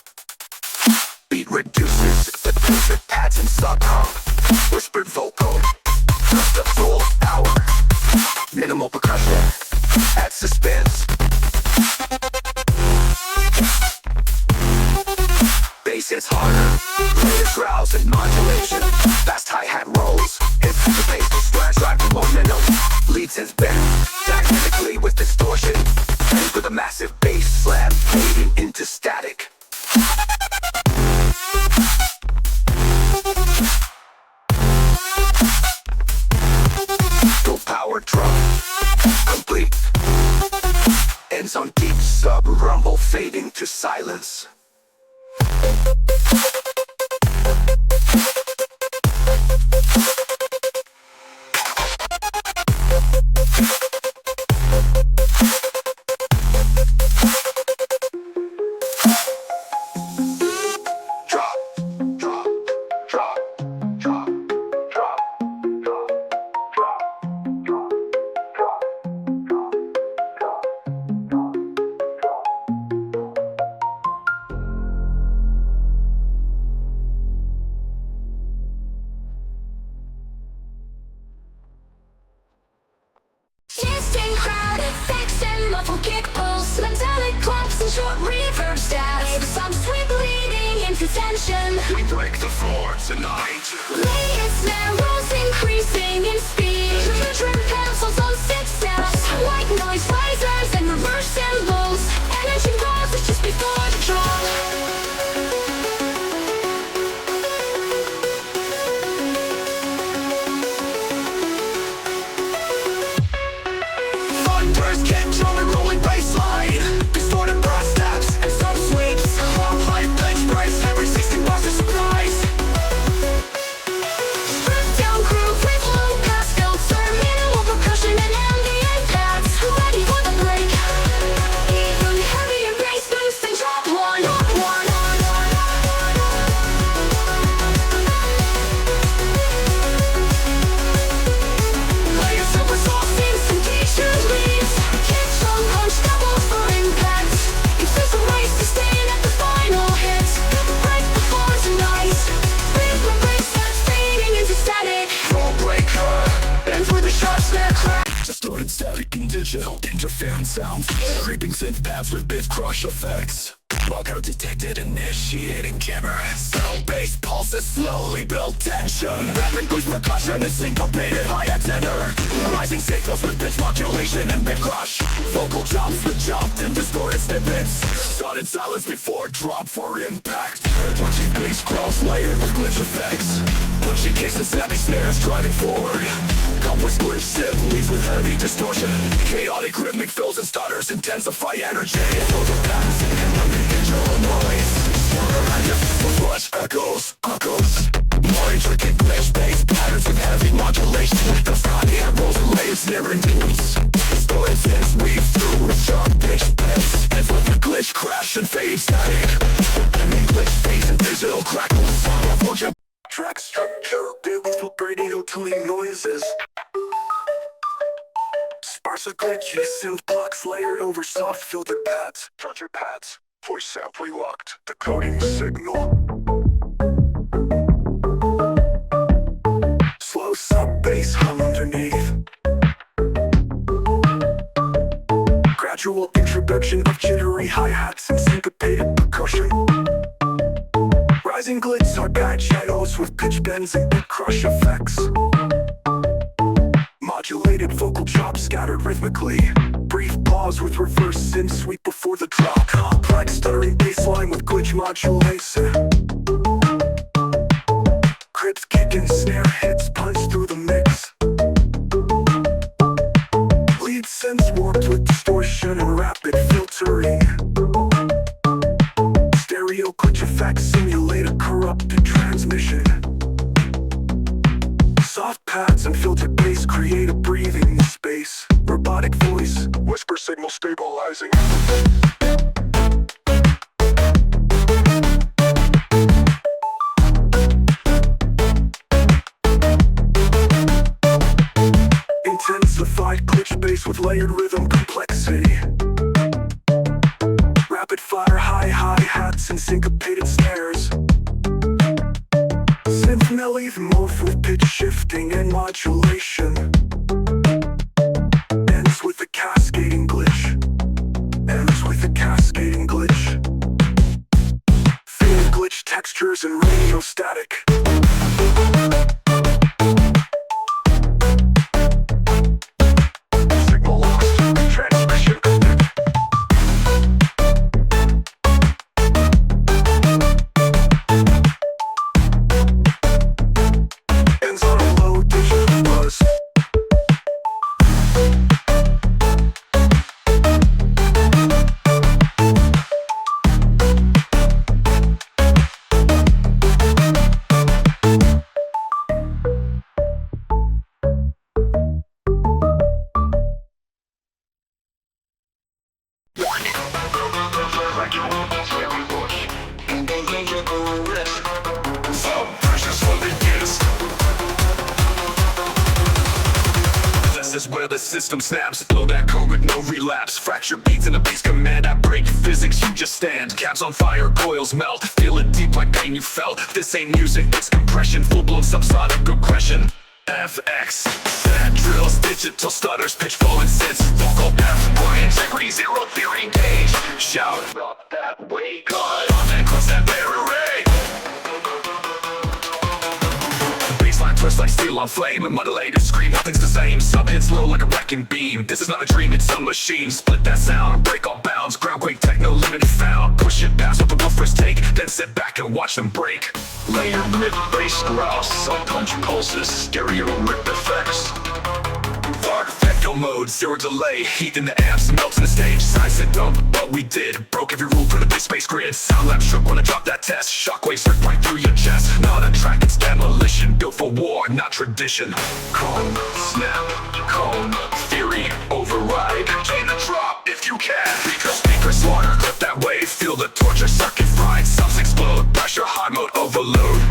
Beat reduces the filtered pads and sub-hum. Whispered vocal, the full hour. Minimal percussion, add suspense. Bass hits harder, layered growls and modulation. Fast hi-hat rolls, into the bass to slash drive the momentum. Leads and bend, dynamically with distortion. Ends with a massive bass slam fading into static. Full power drum, complete. Ends on deep sub-rumble fading to silence. Muffled kick pulse, metallic claps and short reverb stabs. Some sweet bleeding in into tension. We break the floor tonight. Latest snare rolls increasing in speed. Trim pencils on 6 steps. White noise risers and reverse cymbals. Energy rises just before the drop. Thunders get drum and rolling bassline. Distorted brass steps and some sweeps. Long high pitch price, every 16 bucks a surprise. Stripped down groove with low pass filter. Minimal percussion and ambient pads. Ready for the break. Even heavier bass boost and drop one. Layers super soft Instantation leaves. Kick drum punch double for impact. If there's a race to stand at the final hit. Right before tonight. Rhythm breaks that's fading into static. roll breaker. Ends with a sharp snare crack. Distorted static and digital interference sounds. Creeping synth paths with bit crush effects. Lockout detected, initiating camera. Sound bass pulses slowly build tension. Rapid boost percussion and syncopated high tenor. Rising signals with pitch modulation and bit crush. Vocal chops with jumped and distorted snippets. Sudden silence before drop for impact. Punchy bass crawls layered with glitch effects. Punchy kicks and snappy snares driving forward. Complex glitch sip leads with heavy distortion. Chaotic rhythmic fills and stutters intensify energy. Vocal patterns and control noise. Flush echoes. More intricate glitch bass patterns with heavy modulation. The front hand rolls and layers nearing beats. Distorted synths weave through with sharp pitch bends. And flip the glitch crash and fade static. Glitch phase and digital crackles. Track structure built with radio tuning noises. Sparse glitchy synth blocks layered over soft filter pads. Filter pads. Voice sampling locked. Decoding the signal. Slow sub bass hum underneath. Gradual introduction of jittery hi-hats and syncopated percussion. Rising glitches are bad shadows with pitch bends and bit crush effects. Modulated vocal chops scattered rhythmically. Brief pause with reverse synth sweep before the drop. Complex stuttering bassline with glitch modulation. Crips kick and snare hits punch through the mix. Lead synths warped with distortion and rapid filtering. Stereo glitch effects simulate a corrupted transmission. Soft pads and filtered bass create a breathing space. Robotic voice, whisper signal stabilizing. Intensified glitch bass with layered rhythm complexity. Rapid fire hi-hats and syncopated snares. Synth melody morph with pitch shifting and modulation. Ends with a cascading glitch. Faded glitch textures and radio static. Signal lost. Transmission connect. Ends on a low digital buzz. This is where the system snaps. Blow that code with no relapse. Fracture beats in a bass command. I break physics, you just stand. Caps on fire, coils melt. Feel it deep like pain you felt. This ain't music, it's compression. Full-blown subsonic aggression. FX, that drills, digital stutters, pitch flow and synths. Vocal F1, integrity, zero theory, engage. Shout, not that way, God. On that close that barrier. twist like steel on flame. And modulated scream, nothing's the same. Sub hits low like a wrecking beam. This is not a dream, it's a machine. Split that sound, break all bounds. Groundquake techno, limited found. Push it past with a rough first take, then sit back and watch them break. Layered mid-bass grouse, sub-punch pulses, stereo rip effects. Echo mode, zero delay, heat in the amps, melts in the stage. Size and dump, but we did. Broke every rule for the big space grid. Sound lab shook when I dropped that test. Shockwaves rip right through your chest. Not a track, it's demolition. Built for war, not tradition. Cone, snap, cone, theory, override. Gain the drop if you can. Because speakers slaughter, clip that wave. Feel the torture circuit fried. Subs explode, pressure high mode overload.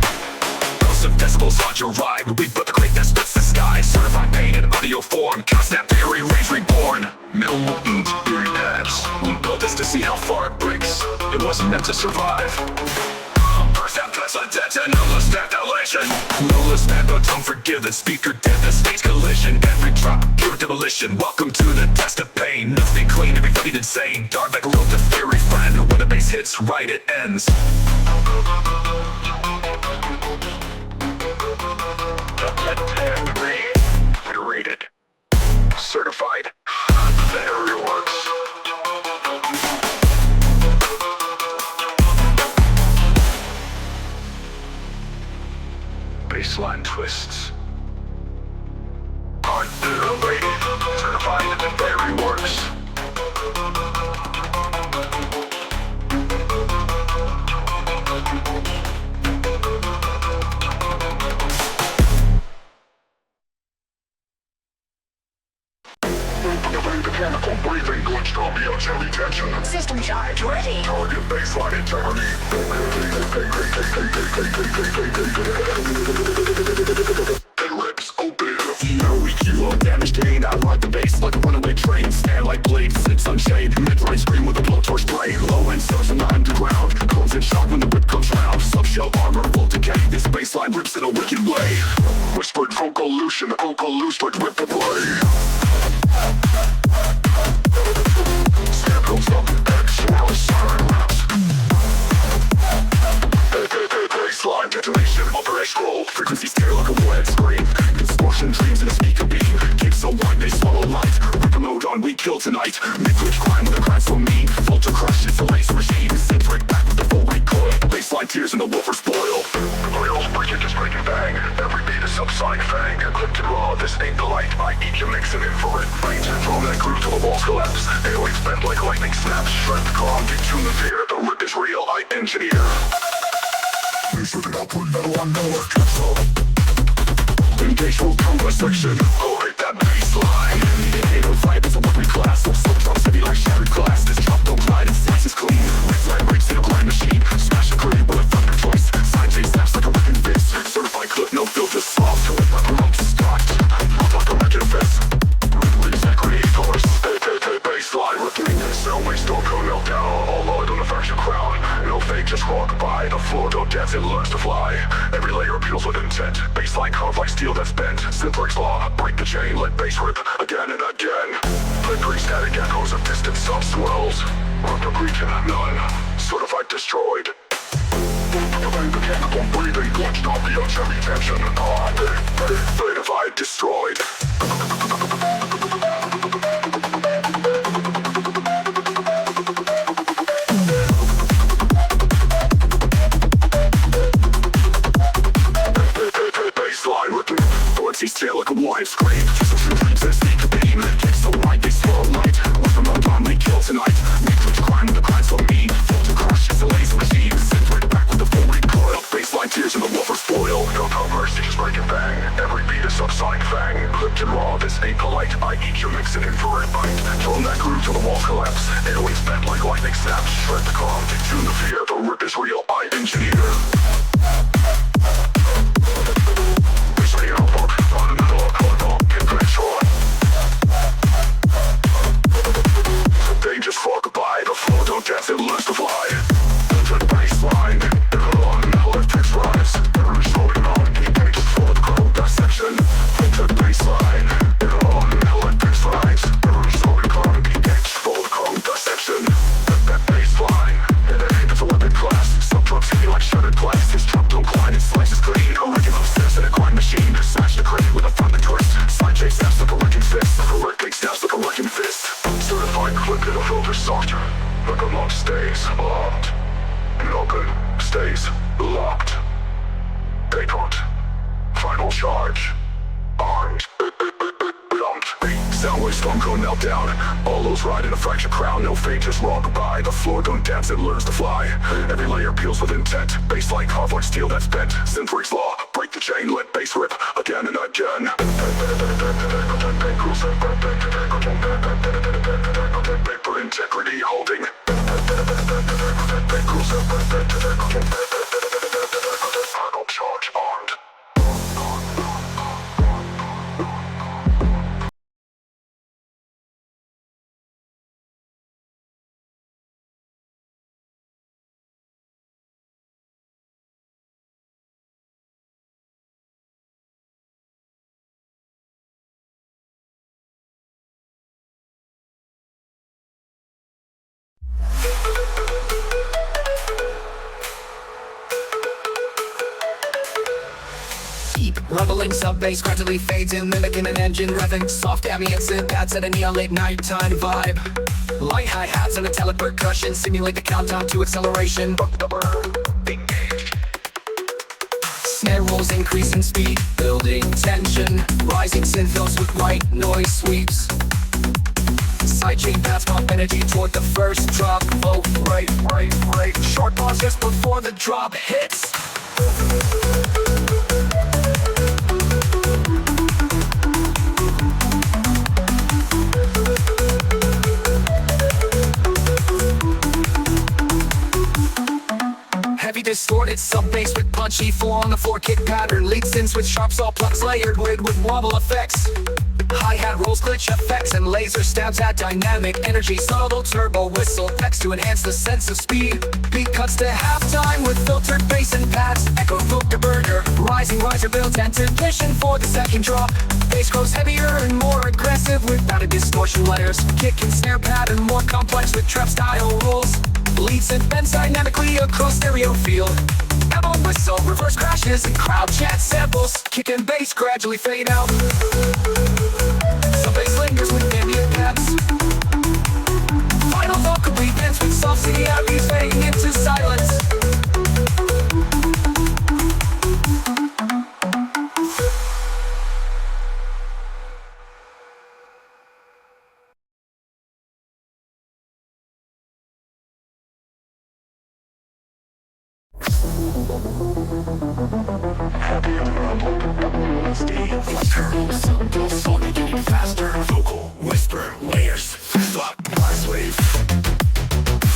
Of decibels on your ride. We put the crate that splits the sky. Certified pain in audio form. Constant theory, rage reborn. Middle movement, theory pads. We built this to see how far it breaks. It wasn't meant to survive. First half president and nullus ventilation. Nullus bad, but don't forgive the speaker dead. The stage collision. Every drop, pure demolition. Welcome to the test of pain. Nothing clean, everything insane. Dark like a rope to theory friend. When the bass hits right, it ends. Rated, certified, very works. Baseline twists. Rated, certified, very works. Mechanical breathing, glitched on me, jelly tension. System charge ready. Target baseline integrity. And rips open. No EQ, damage gain. I ride the bass like a runaway train. Stand like blades, sits unchained. Mid-range scream with a blowtorch blade. Low end surf in the underground. Comes in shock when the whip comes round. Subshell armor will decay. This baseline rips in a wicked way. Whispered vocolution, but whip the play. Samples of actual siren raps. Baseline detonation, operational. Frequencies tear like a wet scream. Distortion dreams in a speaker beam. Keep so wide they swallow light. Ripper mode on, we kill tonight. Mid-twitch crime with a crime so mean. Vulture crush, it's a laser regime. Synth break back with the full recoil. Baseline tears in the woofer spoil. Oils breaking, just breaking bang. Every beat is subsonic fang. Clipped and raw, this ain't the light. I eat you mix an infrared range. From that groove till the walls collapse. Airwaves bend like lightning snaps. Shred the calm, detune the fear. The rip is real, I engineer. Bass with an output metal on no cancel. Engage full combo section. Oh, hit that baseline. Inhale vibe is a working class. So drops heavy like shattered glass. This drop don't glide, its size is clean. Rips like breaks in a grind machine. Smash a grid with a thunder choice. Side J snaps like a wrecking fist. Certified clip, no filter soft. To it like a rump stocked. I'll talk a wrecking fist. Integrity force. Baseline ripping. Cellmates don't go meltdown. All load on the fracture crown. No fake, just walk by. The floor don't dance, it learns to fly. Every layer peels with intent. Baseline carved like steel that's bent. Synthrex law, break the chain, let bass rip again and again. Flickering static echoes of distant sub-swells. Rip region, none. Certified destroyed. Mechanical breathing, glitched on the jelly tension. Certified destroyed. Tail like a wide screen. Dreams that sneak a beam. Kicks so wide they swirl light. With them on they kill tonight. Mid-twitch crime with the crimes for me. Filter crush, it's a laser regime. Synth right back with the full recoil. Baseline tears in the woofer spoil. No cover, stages break and bang. Every beat is subsonic fang. Clipped and raw, this ain't polite. I eat you mix an infrared bite. From that groove till the walls collapse. Airwaves bent like lightning snaps. Shred the calm, detune the fear. The rip is real, I engineer. They just walk by, the floor don't dance, it learns to fly. Enter baseline, on left text rise. Errors holding on, engage for the code dissection. Enter baseline, on left text rise. Errors holding on, engage for the code dissection. That baseline, it's a weapon class. Some drugs hit me like shattered glass, his drop don't class. stays locked. Logan stays locked. They put final charge. Armed. Soundwaves storm gon' melt down. All those ride in a fractured crown. No fate, just wrong goodbye. The floor gon' dance and learns to fly. Every layer peels with intent. Bass like hard steel that's bent. Synthwaves law, break the chain, let bass rip again and again. Paper integrity holding. Final charge armed. Deep rumbling sub-bass gradually fades in, mimicking an engine revving. Soft ambient synth pads at a neon late nighttime vibe. Light hi-hats and metallic percussion simulate the countdown to acceleration. Snare rolls increase in speed, building tension. Rising synth fills with white noise sweeps. Sidechain paths pump energy toward the first drop. Oh, right. Short pause just before the drop hits. Heavy distorted sub-bass with punchy 4 on the floor kick pattern. Lead synths with sharp saw plugs layered with wobble effects. Hi-hat rolls, glitch effects, and laser stabs add dynamic energy. Subtle turbo whistle effects to enhance the sense of speed. Beat cuts to halftime with filtered bass and pads. Echo book a burner, rising riser builds anticipation for the second drop. Bass grows heavier and more aggressive with added distortion layers. Kick and snare pattern more complex with trap style rolls. Lead synth bends dynamically across stereo field. Ammo whistle, reverse crashes, and crowd chant samples. Kick and bass gradually fade out. Some bass lingers with ambient pads. Final vocal begins with soft CDRPs fading into silence. Getting faster, vocal, whisper, layers, thought, blast wave,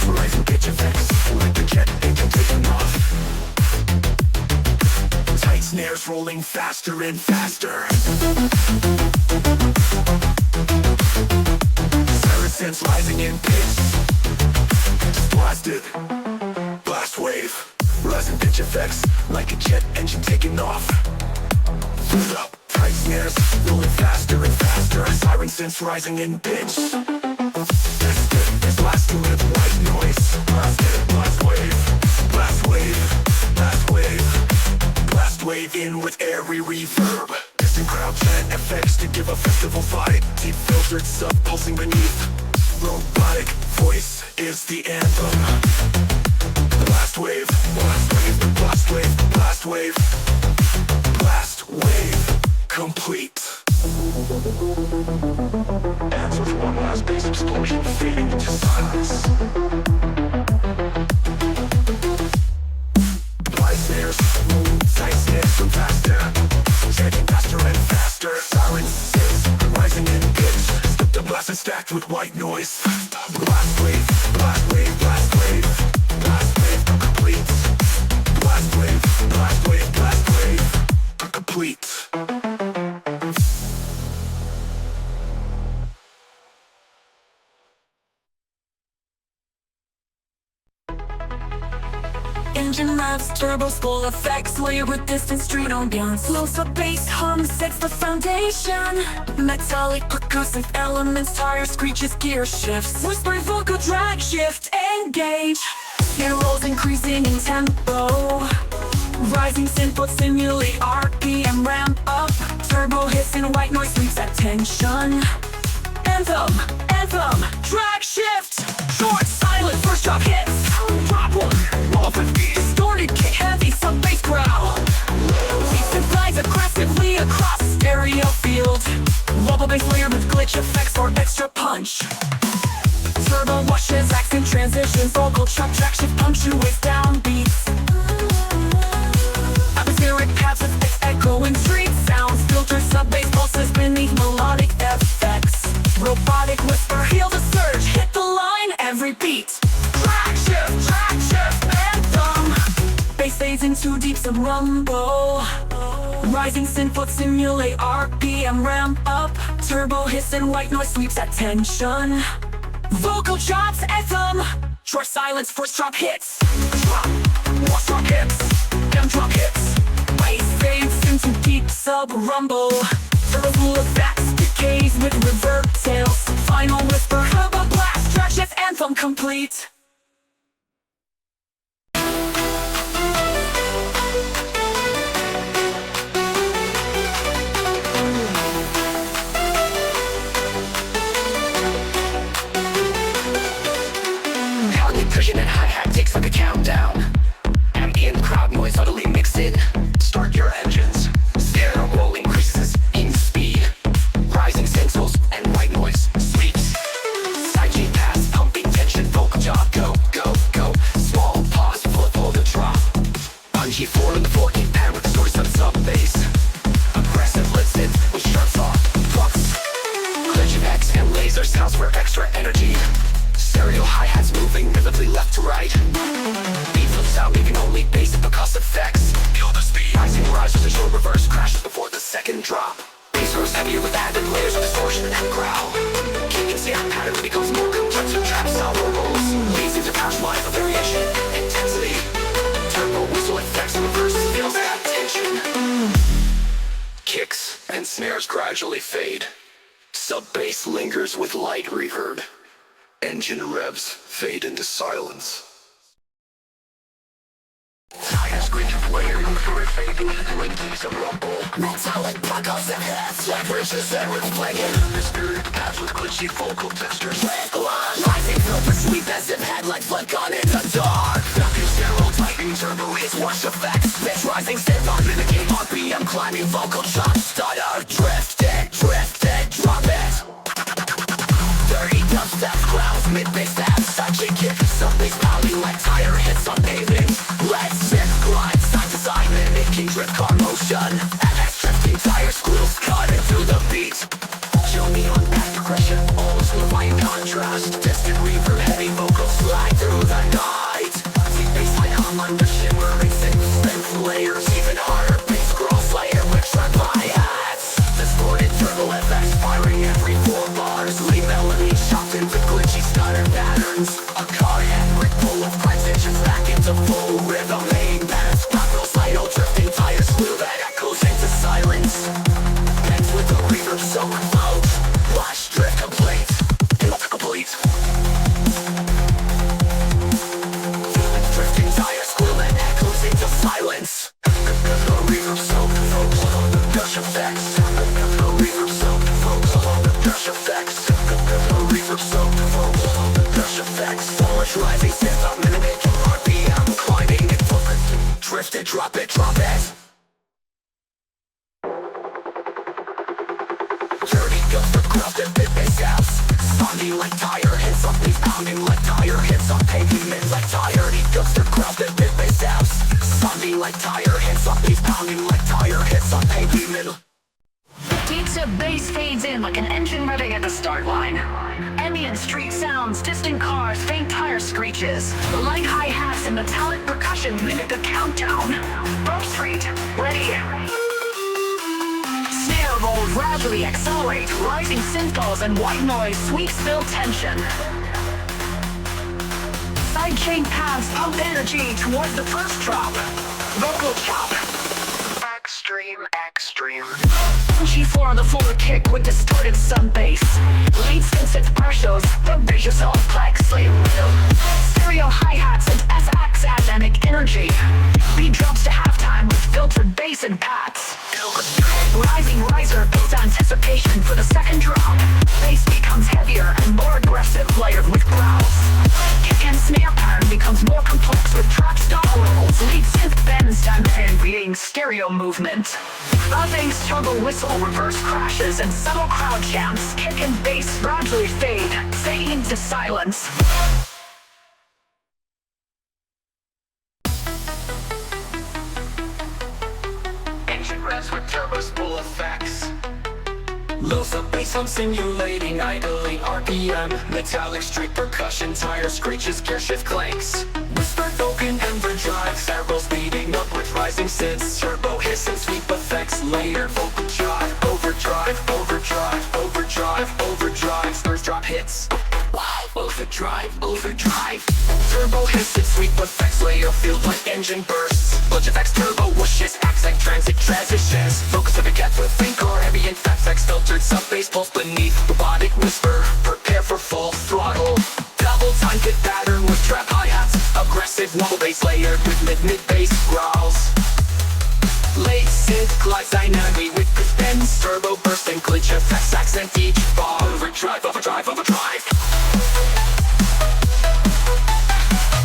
rising pitch effects, like the jet engine taking off. Tight snares rolling faster and faster. Siren sense rising in pitch. Just blasted, blast wave, rising pitch effects, like a jet engine taking off. Filled up. Tight snares, rolling faster and faster. Siren sense rising in pitch. Tested, it's blasting with white noise. Blasted, blast wave, blast wave, blast wave. Blast wave in with airy reverb. Distant crowd chant effects to give a festival vibe. Deep filtered sub pulsing beneath. Robotic voice is the anthem. Blast wave, blast wave, blast wave, blast wave, blast wave. Complete. Answer for one last bass explosion fading into silence. Blind snares, tight snares from faster. Chanting faster and faster. Silences rising in pitch. Step the blast and stacked with white noise. Blast wave, blast wave, blast wave. Blast wave complete. Blast wave, blast wave, blast wave. Complete. Engine revs, turbo spool effects, layered with distant street ambiance. Low sub-bass hum sets the foundation. Metallic percussive elements, tire screeches, gear shifts. Whispered vocal drag shift, engage. Snare rolls increasing in tempo. Rising synth simulate RPM ramp up. Turbo hits and white noise sweeps at tension. anthem, drag shift, short, silent, first drop hits, drop one, roll with beat, distorted kick, heavy sub bass growl, beats and flies aggressively across stereo field, wobble bass layer with glitch effects or extra punch, turbo washes, accent transitions, vocal chop, track shift, punctuates downbeats, atmospheric paths with echoing street sounds, filter sub bass pulses beneath melodic effects, robotic whisper, heal the surge, hit the line, every beat, track shift, anthem, bass fades into deep sub rumble, rising synth simulate RPM ramp up, turbo hiss and white noise sweeps at tension, vocal chops, anthem, short silence, first drop hits, drop, first drop hits, drop hits, bass fades into deep sub rumble, turbo effects, decays with reverb tails, final whisper, turbo blast, track shift, anthem complete. Percussion and hi-hat takes like a countdown. Ambient crowd noise utterly mixed in. Start your engines. Stereo roll increases in speed. Rising centrals and white noise sweeps. Side G pass, pumping tension, vocal job, go, go, go. Small pause, flip or the drop. On G4 in the 14th pad with the story sub bass. Aggressive listen with sharp soft plucks. Glitch effects and laser sounds for extra energy. Stereo hi-hats moving vividly left to right. Beat flips out, leaving only bass and percussive effects. Feel the speed. Rising rises and short reverse crashes before the second drop. Bass grows heavier with added layers of distortion and growl. King and sound pattern becomes more complex with trap style rolls. Leads into patch line of variation, intensity. Turbo whistle effects and reverse feels that tension. Kicks and snares gradually fade. Sub bass lingers with light reverb. Engine revs fade into silence. Tire screech of player for it fading, linkies of rumble. Metallic percussive hits, leverage and reflecting. The spirit paths with glitchy vocal textures. Rising filter sweep as if headlight flick on in the dark. Knocking stereo tightening turbo hits wash effects. Pitch rising synth on mimicking RPM climbing vocal chops. Stutter, drifted, drop it. Dirty dubstep clouds, mid-bass stabs, side-chick kick, sub-bass pounding like tire hits on pavement. Red synth grind, side to side, mimicking drift car motion. FX drifting tire squeals cut into the beat. Show me on back progression, all solidifying contrast. Distant reverb, heavy vocals slide through the night. Deep bassline hum under shimmering synth layers, even harder bass grows layer with track hi-hats. Distorted turbo effects firing every 4 bars. Lead melody chopped into glitchy stutter patterns. A cardiac ripple of transitions back into full rhythm. Main bands, capital cyto drifting tires glue that echoes into silence. Bands with the reverb so loud. Flash drift complete. Complete. Drifting tires glue and echoes into silence. The reverb so focused on the gush effects. The reverb so focused on the gush effects. The reverb so focused on the gush effects. So much rising synth on minute RPM climbing and flipping. Drifted, drop it, drop it. Dirty guts for crafted bit bass gaps. Sounding like tire hits on bass, pounding like tire hits on pavement. Like tire guts for crafted bit bass gaps. Sounding like tire hits on bass, pounding like tire hits on pavement. Pizza bass fades in like an engine revving at the start line. Ambient street sounds, distant cars, faint tire screeches. Light hi-hats and metallic percussion mimic the countdown. Bump Street, ready. Snare roll gradually accelerate, rising synth balls and white noise sweeps build tension. Sidechain paths pump energy towards the first drop. Vocal chop. extreme. G4 on the floor kick with distorted sub bass. Lead synth partials, the vicious all flexly real. Stereo hi-hats and FX dynamic energy. Beat drops to halftime with filtered bass and pats. Rising riser builds anticipation for the second drop. Bass becomes heavier and more aggressive, layered with growls. Kick and snare pattern becomes more complex with trap style rolls. Lead synth bends down and being stereo movement. Nothing's turbo whistle, reverse crashes, and subtle crowd chants. Kick and bass gradually fade into silence. Engine revs with turbos full effects. Low sub bass I'm simulating idling RPM. Metallic street percussion, tire screeches, gear shift clanks. Whisper token overdrive, servos speeding up with rising synths. Turbo hiss and sweep effects, layered vocal drive. Overdrive, overdrive, overdrive, overdrive. Slurs drop hits. Wow, overdrive. Turbo hiss and sweep effects, layer field like engine bursts. Bunch effects, turbo whooshes, acts like transit transitions. Focus of a get with think or ambient effects. Filtered sub bass pulse beneath robotic whisper. Prepare for full throttle. Double time hit pattern with trap hi-hats. Aggressive wobble bass layered with mid bass growls. Late synth glides dynamically with bends. Turbo burst and glitch effects accent each bar. Overdrive.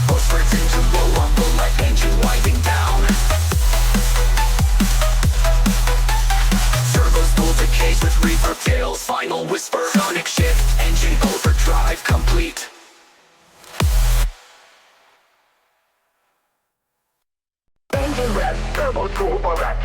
Post words into low rumble like engine winding down. Turbos pull decays with reverb tails. Final whisper, sonic shift, engine overdrive complete. Engine rev, turbo turbo rev.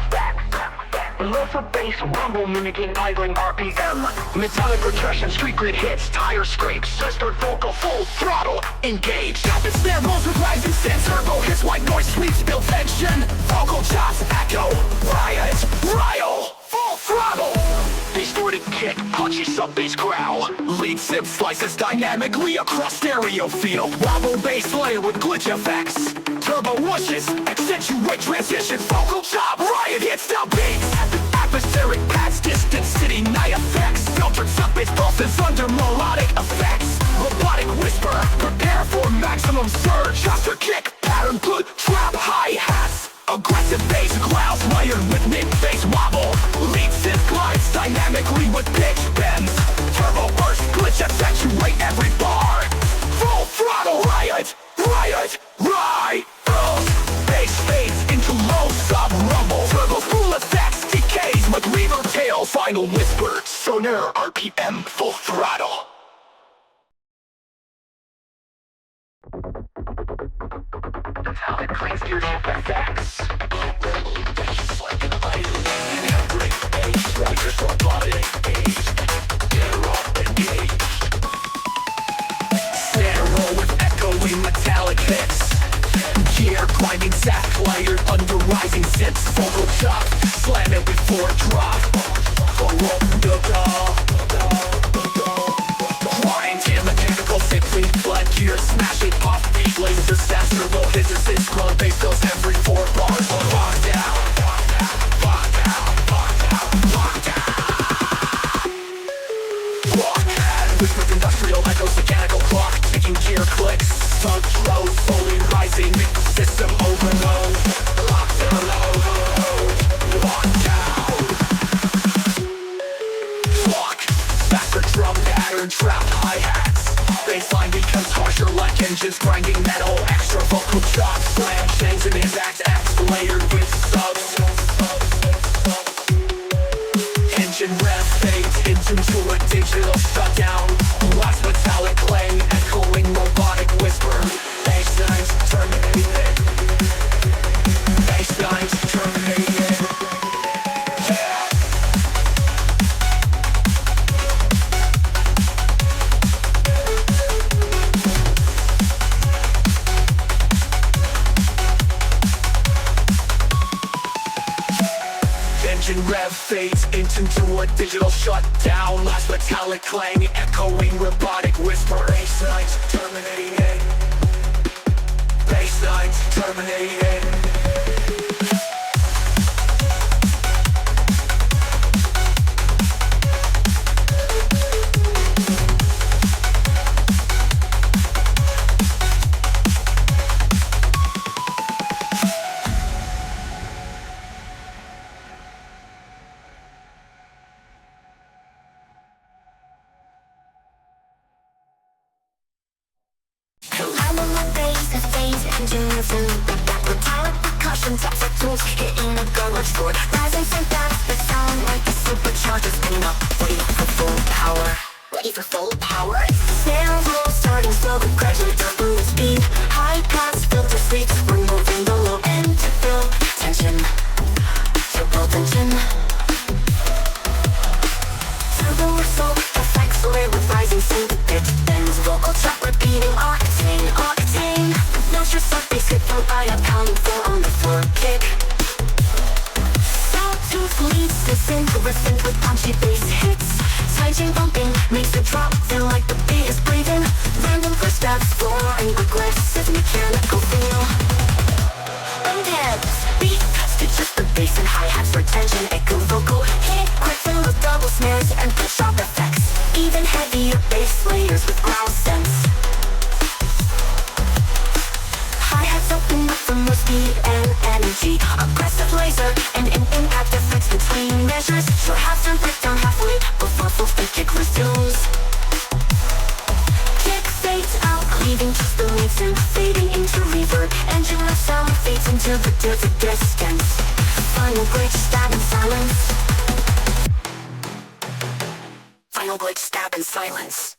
Low sub bass rumble mimicking idling RPM. Metallic percussion, street grid hits, tire scrapes, sister vocal full throttle, engage. Drop and snare rolls with rising synth. Turbo hits, white noise sweeps, build tension. Vocal chops, echo, riot, full throttle. Distorted kick, punchy sub bass growl. Lead synth slices dynamically across stereo field. Wobble bass layer with glitch effects. Turbo whooshes, accentuate transition. Vocal chop, riot hits, down beats. Atmospheric pads, distant city night effects. Filtered sub bass pulses under melodic effects. Robotic whisper, prepare for maximum surge. After kick, pattern good, trap hi-hats. Aggressive bass growls layered with mid-bass wobble. Lead synth glides dynamically with pitch bends. Turbo burst, glitch accentuate every bar. Full throttle riot. Bass fades into low sub rumble. Turbo full effects, decays with reverb tail. Final whisper, sonar RPM full throttle. Metallic cleans leadership effects. Bass like an island. Handbrake bass, riders robotic bass. Gear up, engage. Snare roll with echoing metallic hits. Gear climbing sack layered under rising synths. Vocal chop, slam it before drop. Grind in mechanical simply flood gear, smash it off beat. Laser stats, turbo hisses, club bass fills every 4 bars. Lock down. With industrial echoes, mechanical clock, ticking gear clicks. Tug flows, slowly rising, system overload. Lockdown, lockdown. Lock, faster drum pattern, trap hi-hats. Bassline becomes harsher like engines grinding metal. Extra vocal chops, slam chains and exact X layered with subs. Engine rev fades into a digital shutdown. Last metallic clang, echoing robotic whisper. Bass lines terminated. Bass lines terminated. Engine rev fades into a digital shutdown. Last metallic clang, echoing robotic whisper. Bass lines terminated. Bass lines terminated. bass engine rhythm. Metallic percussion taps like tools hitting a garage chord. Rising synth dance that sound like a supercharger spinning up, ready for full power. Ready for full power. Snare roll starting slow but gradually doubling speed. High pass filter sweeps, removing the low end to feel tension. Turbo tension. Turbo whistle effects layer with rising synth pitch bends. Vocal track repeating octane, octane. No stress up bass hit from I up pounding four on the floor kick. Sawtooth leads the synth riffing with punchy bass hits. Sidechain bumping makes the drop feel like the beat is breathing. Random footsteps flooring aggressive mechanical feel. Anthems, beat cuts to just the bass and hi-hats for tension. Echo vocal hit quick fill with double snares and push sharp effects. Even heavier bass layers with ground sense. Hi-hats open up for more speed and energy. Aggressive laser and an impact effects between measures. Short half turn breakdown halfway before full speed kick resumes. Kick fades out, leaving just the lead synth fading into reverb. Engine left sound fades into the distance. Final glitch, stab in silence. Final glitch, stab in silence.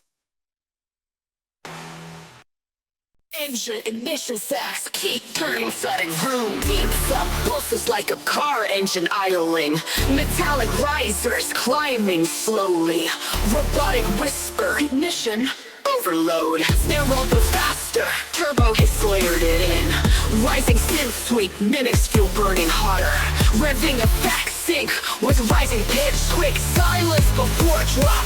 Engine ignition sacks keep turning, flooding room beats up, pulses like a car engine idling. Metallic risers climbing slowly. Robotic whisper, ignition overload. Snare roll goes faster, turbo hits layered it in. Rising synth sweep mimics fuel burning hotter. Revving effects sync with rising pitch, quick silence before drop.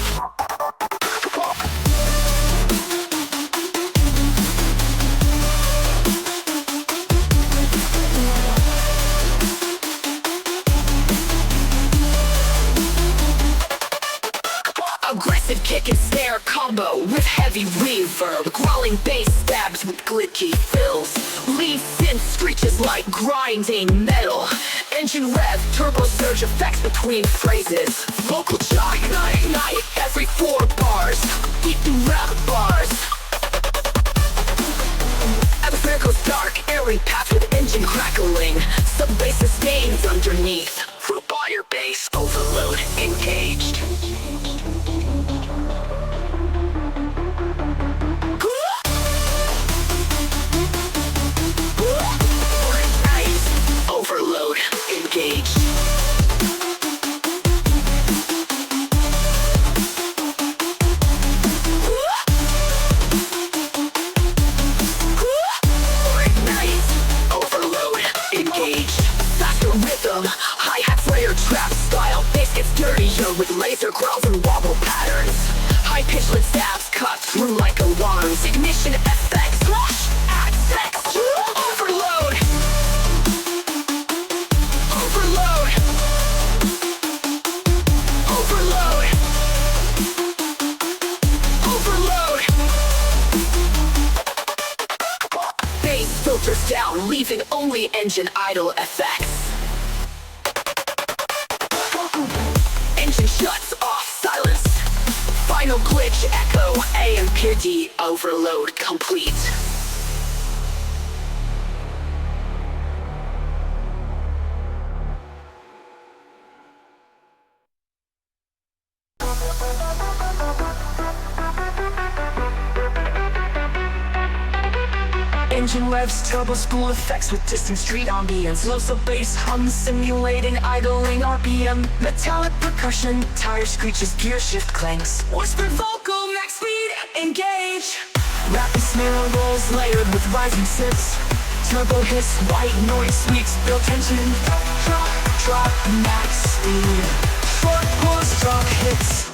Aggressive kick and snare combo with heavy reverb. Growling bass stabs with glitchy fills. Lead synth screeches like grinding metal. Engine rev, turbo surge effects between phrases. Vocal shock, night, every 4 bars. Deep rap bars. Atmosphere goes dark, airy path with engine crackling. Sub-bass sustains underneath. Robotic bass overload engaged. Overload engaged. Overload engaged. Faster rhythm, hi-hat layer trap style. Bass gets dirtier with laser growls and wobble patterns. High-pitched lit stabs cut through like alarms. Ignition effects, flash, add sex. Overload. Overload. Overload. Overload. Bass filters down, leaving only engine idle effects. Engine shuts off, silence. Final glitch, echo, AMPD, overload complete. Engine revs, turbo spool effects with distant street ambience. Low sub bass hum simulating idling RPM. Metallic percussion, tire screeches, gear shift clanks. Whispered vocal, max speed, engage. Rapid snare rolls layered with rising synths. Turbo hiss, white noise sweeps, build tension. Drop, max speed. Short pause, drop hits.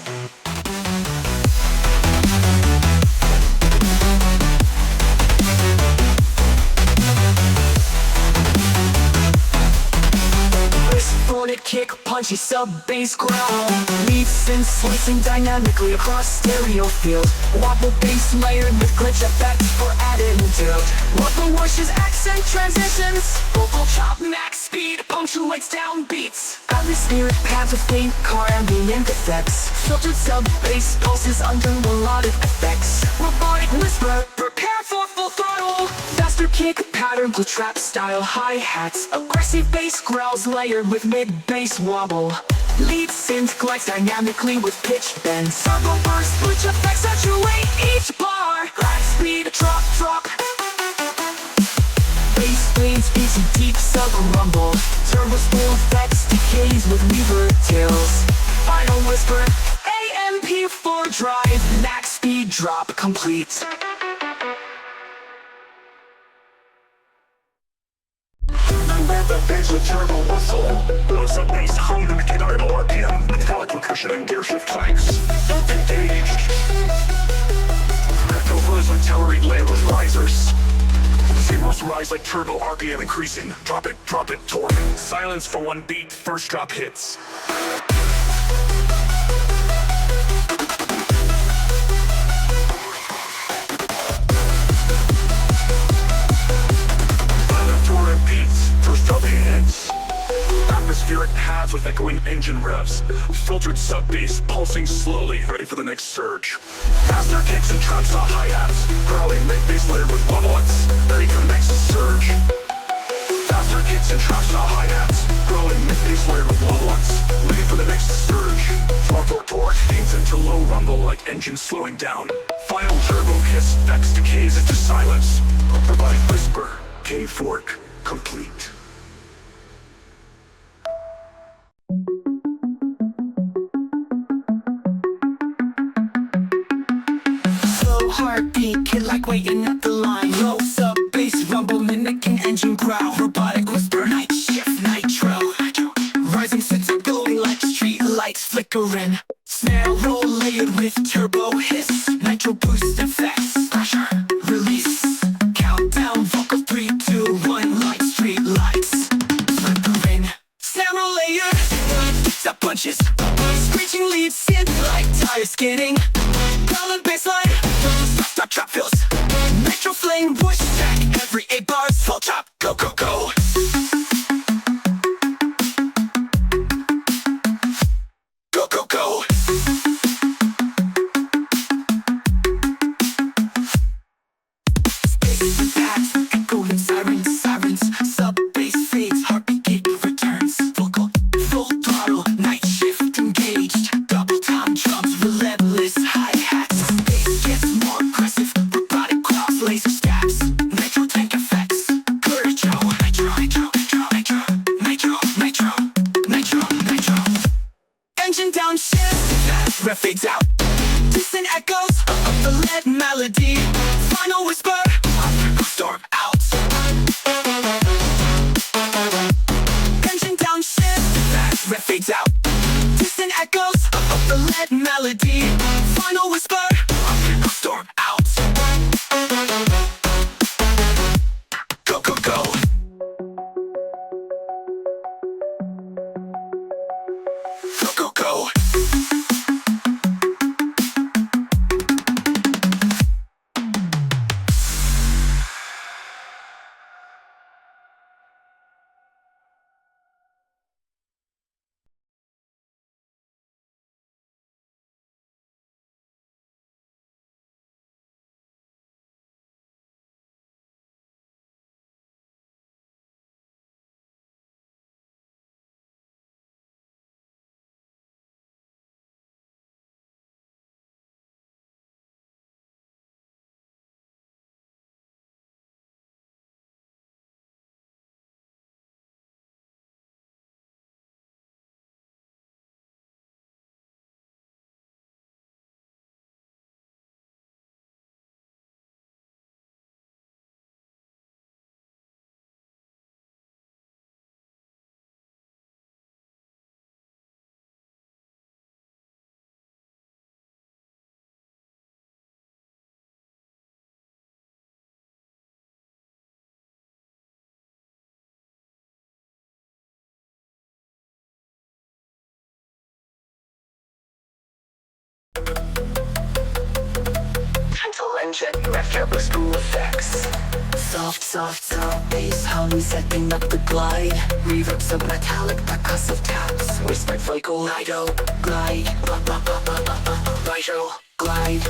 Distorted kick, punchy sub-bass growl. Lead synth slicing dynamically across stereo field. Wobble bass layered with glitch effects for added tilt. Wobble washes accent transitions. Vocal chop max speed punctuates down beats. Atmospheric paths with faint car ambient effects. Filtered sub-bass pulses under melodic effects. Robotic whisper, prepare for full throttle. Faster kick, pattern, glue trap style hi-hats. Aggressive bass growls layered with mid-bass wobble. Lead synth glides dynamically with pitch bends. Turbo burst, switch effects saturate each bar. Glide speed, drop, drop. Bass blades, easy deep sub rumble. Turbo spool effects, decays with reverb tails. Final whisper, AMP4 drive, max speed drop complete. The bass with turbo whistle. Blows up bass hum to make it idle RPM. Metallic percussion and gear shift tanks. Engaged. Echo buzz with towering layered with risers. Zeros rise like turbo RPM increasing. Drop it, torque. Silence for one beat, first drop hits. Atmospheric paths with echoing engine revs. Filtered sub-bass pulsing slowly, ready for the next surge. Faster kicks and traps on hi-hats. Growling mid-bass layered with bubblets, ready for the next surge. Faster kicks and traps on hi-hats. Growling mid-bass layered with bubblets, ready for the next surge. Torque hangs into low rumble like engines slowing down. Final turbo kiss, effects decays into silence. Robotic whisper, K-fork, complete. Heartbeat, kid like waiting at the line. Low sub bass rumble mimicking engine growl. Robotic whisper, night shift nitro. Rising sets are glowing like street lights flickering. Snare roll layered with turbo hiss. Nitro boost effects. Pressure, release. Countdown vocal 3, 2, 1. Light street lights flickering. Snare roll layered. Up bunches. Screeching lead synth like tire skidding. Golden bassline. Stop trap fills. Nitro flame push stack. Every 8 bars full chop. Go, go, go. Go, go, go. Space with pads, echoing sirens, sub bass fades, heartbeat gate returns. Vocal, full throttle, night shift engaged. Double time drums, relentless hi-hats. Bass gets more aggressive, robotic claws, laser stabs. Nitro tank effects, nitro, nitro, nitro, nitro, nitro, nitro, nitro, nitro. Engine downshift, ref fades out. Distant echoes of the lead melody. Final whisper, storm out. Engine downshift, ref fades out. Distant echoes of the lead melody. Final whisper, storm out. Go, go, go. Go, go, go. Engine, effortless spool effects. Soft bass hum setting up the glide. Reverb sub-metallic percussive taps. Whispered vocal lido, glide. Nitro, glide.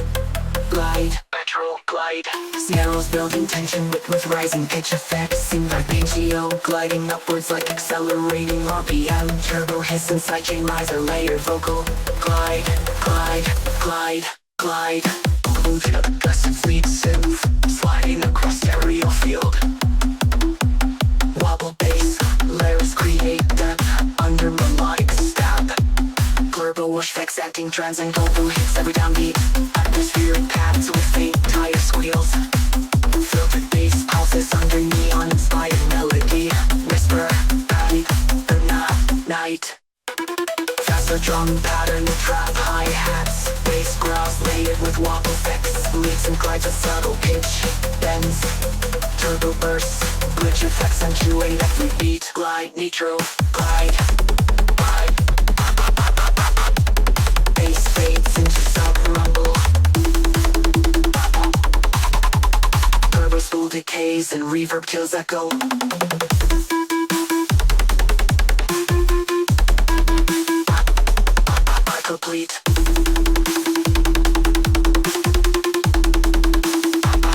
nitro, glide. Snarls building tension with rising pitch effects. Seem arpeggio gliding upwards like accelerating RPM. Turbo hiss and sidechain riser layered vocal. Glide, glide, glide, glide. Moving up aggressive fleet synth, sliding across stereo field. Wobble bass, layers create depth under melodic stab. Turbo wash effects acting transcendental hits every downbeat. Atmospheric paths with faint tire squeals. Filtered bass pulses under neon-inspired melody. Whisper, patty, the night. Faster drum pattern, trap hi-hats. Bass growls layered with wobble effects. Leads and glides a subtle pitch. Bends, turbo bursts. Glitch effects accentuate every beat. Glide, nitro, glide. Bass fades into sub-rumble. Turbo spool decays and reverb kills echo. Complete.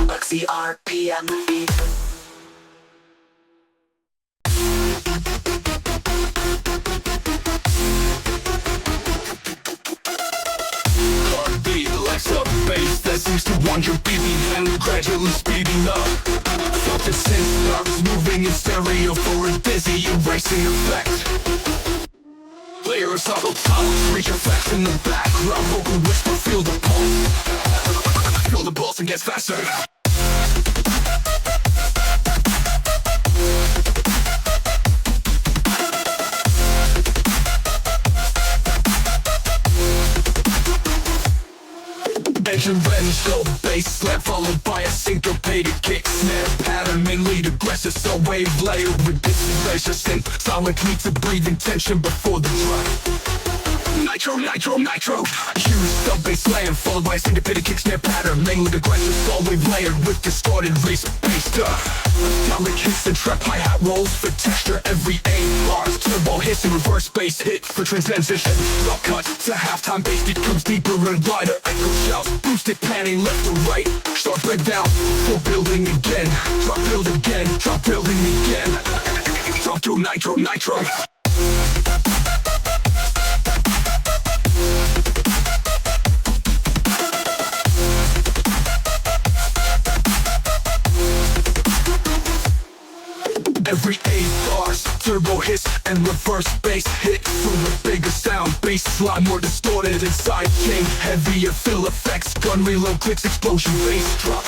Luxy RPM beat. Heartbeat lights up bass that seems to want your beating and gradually speeding up. Felt the synth knobs moving in stereo for a dizzy erasing effect. Layers of pulse, reach effects in the background. Vocal whisper, feel the pulse. Feel the pulse and gets faster. Engine blend, slow bass slap followed by a syncopated kick snare pattern, mainly aggressive, so wave layer with dissonation synth. Silent meets a breathing tension before the drop. Nitro, nitro, nitro. Huge sub bass land followed by a syncopated kick snare pattern, mainly aggressive, slow wave layered with distorted bass Downlick hits and trap hi-hat rolls for texture every 8 bars. Turbo hits and reverse bass hit for transition. Drop cut to halftime bass beat comes deeper and wider. Echo shouts, boosted panning left to right. Start breakdown for building again. Drop build again, drop building again. Drop to nitro, nitro. Every 8 bars, turbo hiss and reverse bass hit from a bigger sound. Bass line more distorted and sidechain heavier fill effects. Gun reload clicks, explosion, bass drop.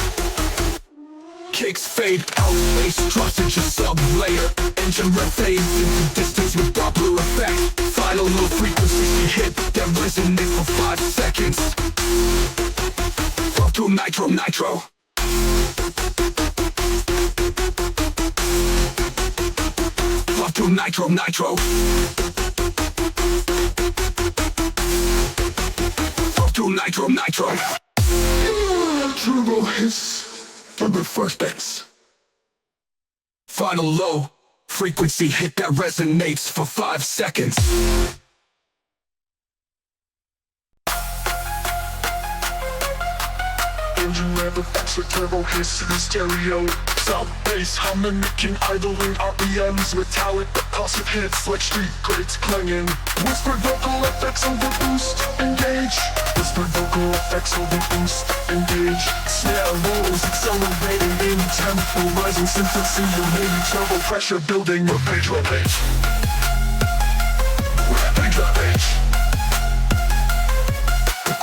Kicks fade out, bass drops into sub layer. Engine red fades into distance with dark blue effect. Final low frequency hit that resonates for 5 seconds. Drop to nitro, nitro. Drop to nitro, nitro. Drop to nitro, nitro. Turbo hiss from the first bass. Final low frequency hit that resonates for 5 seconds. Engine rev effects with turbo hiss in the stereo. Sub bass humming, making idling RPMs. Metallic percussive hits like street grates clanging. Whispered vocal effects over boost, engage. Whispered vocal effects over boost, engage. Snare rolls accelerating in tempo, rising synthesis, simulating turbo pressure building. Rampage, rampage. Rampage, rampage.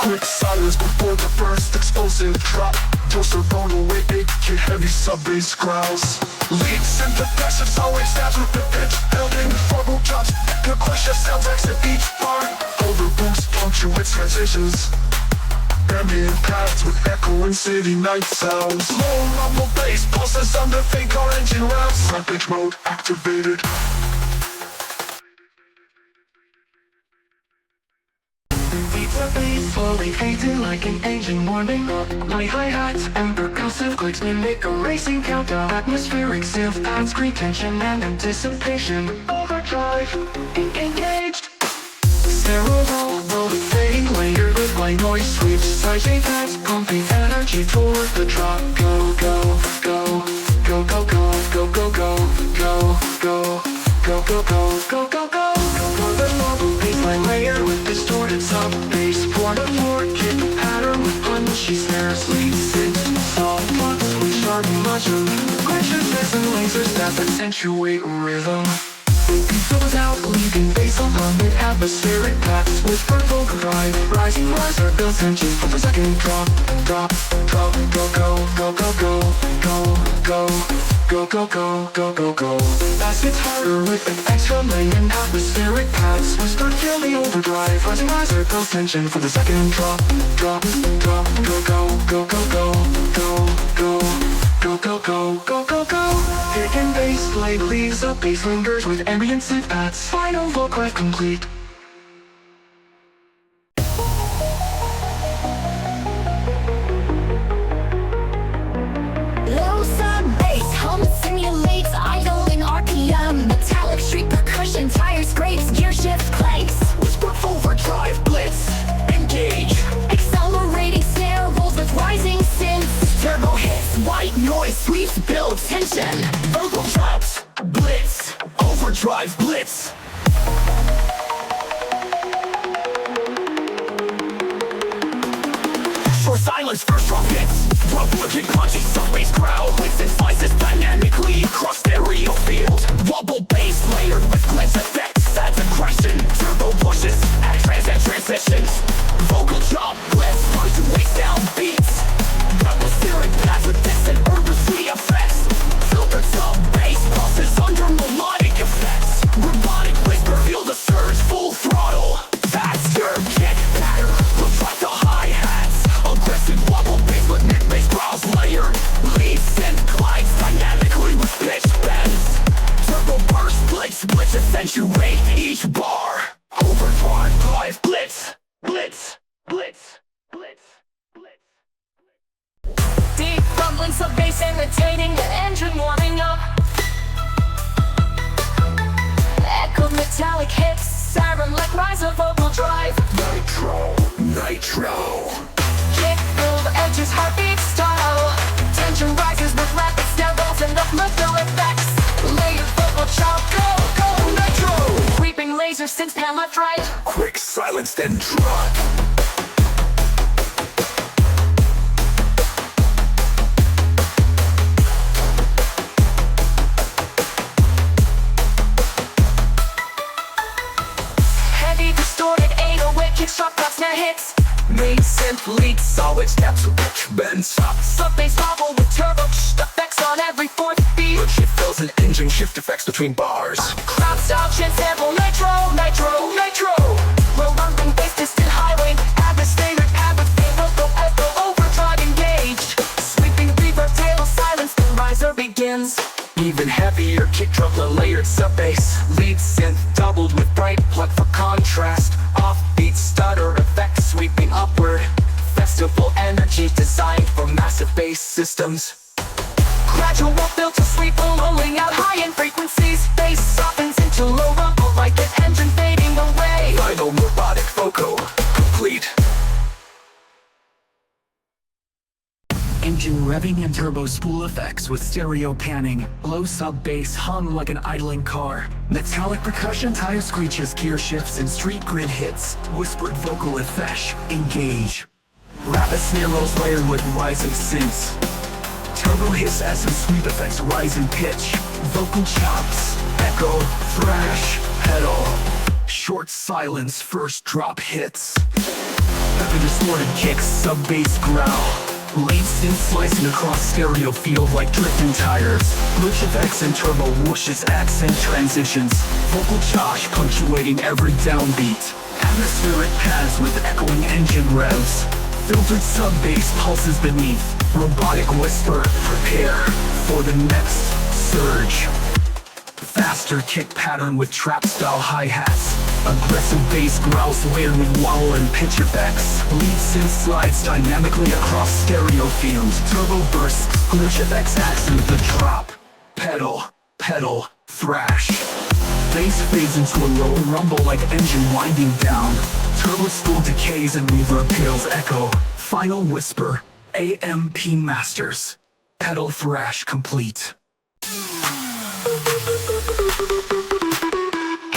Quick silence before the first explosive drop. Toaster bone away 8K heavy sub-bass growls. Lead synthesizers always stabs with the pitch building. Vorbo drops, percussion sounds exit each bar. Over boost punctuates transitions. Ambient paths with echo and city night sounds. Low rumble bass pulses under faint car engine rounds. Rampage mode activated. Slowly fading like an engine warming up. My hi-hats and percussive clicks mimic a racing countdown. Atmospheric synth adds great tension and anticipation. Overdrive, engaged. Stereo roll, fading layered with white noise sweeps. Sidechain pads, pumping energy. energy toward the drop. Go, go, go, go, go, go, go, go, go, go, go, go, go, go, go, go, go. For the mobile baseline layer with distorted sub bass, pour the more kick pattern with punchy snares, lead synth, soft flux with sharp motion, consciousness and lasers that accentuate rhythm. Goes out, leaving bass along with atmospheric paths with purple drive, rising riser builds engine for the second drop, drop, drop, go, go, go, go, go, go, go, go, go, go, go, go, go. Bass gets harder with an extra lane and atmospheric paths with start killing overdrive, rising riser builds tension for the second drop, drop, drop, go, go, go, go, go, go, go. Go, go, go, go, go, go. Kick and bass blade leaves a bass lingers with ambient synth pads. Final vocal complete. Low sub bass hum simulates idling RPM. Metallic street percussion, tire scrapes, gear shift clanks. Whisper overdrive blitz. Engage. Accelerating snare rolls with rising synths. Turbo hits. White noise sweeps build tension. Verbal drops. Blitz. Overdrive blitz. Short silence first drop hits. Republican punchy sub-bass growl. With slices dynamically across stereo field. Wobble bass layered with glitz effects. Adds aggression. Turbo pushes. Add transitions. Vocal chop. Blitz. Punctuate sound beats. Atmospheric paths with distant urgency effects. Filtered sub-bass pulses under melodic effects. Robotic whisper. Feel the surge. Full throttle. Faster kick pattern. Looks like the hi-hats. Aggressive wobble bass with mid-bass growls layered. Lead synth glides dynamically with pitch bends. Turbo burst blitz, blitz accentuate each bar. Overdrive drive blitz, blitz, blitz, blitz, blitz. Deep rumbling sub bass imitating the engine warming up. Echo metallic hits, siren like rise of vocal drive. Nitro, nitro. Kick build edges heartbeat style. Tension rises with rapid stumbles and uplifter effects. Layered vocal chop, go, go, nitro. Sweeping laser synth pan left right. Quick silence then drop. Heavy distorted 808 kick shot pop snare hits. Main synth lead solid steps with pitch bends. Sub bass wobble with turbo effects on every fourth beat. Good shift fills and engine shift effects between bars. Crowd style chin sample nitro, nitro, nitro. Low bumping bass distant highway. Atmospheric pad with vocal echo overdrive engaged. Sweeping reverb tail silence the riser begins. Even heavier kick drum, the layered sub bass. Lead synth doubled with bright plug for contrast. Offbeat stutter effects sweeping upward. Festival energy designed for massive bass systems. Gradual build to sweep rolling out high in frequencies. Bass softens into low rumble like an engine fading away. Final robotic vocal complete. Engine revving and turbo spool effects with stereo panning. Low sub bass hung like an idling car. Metallic percussion, tire screeches, gear shifts, and street grid hits. Whispered vocal effects engage. Rapid snare rolls layered with rising synths. Turbo hiss as some sweep effects rise in pitch. Vocal chops, echo, thrash, pedal. Short silence, first drop hits. Heavy distorted kicks, sub bass growl. Late synth slicing across stereo field like drifting tires. Glitch effects and turbo whooshes, accent transitions. Vocal chosh punctuating every downbeat. Atmospheric pads with echoing engine revs. Filtered sub bass pulses beneath. Robotic whisper, prepare for the next surge. Faster kick pattern with trap style hi-hats. Aggressive bass growls layered with wobble and pitch effects. Lead synth slides dynamically across stereo fields. Turbo bursts, glitch effects adds to the drop. Pedal, pedal, thrash. Bass fades into a low rumble like engine winding down. Turbo spool decays and reverb tails echo. Final whisper, AMP masters. Pedal thrash complete.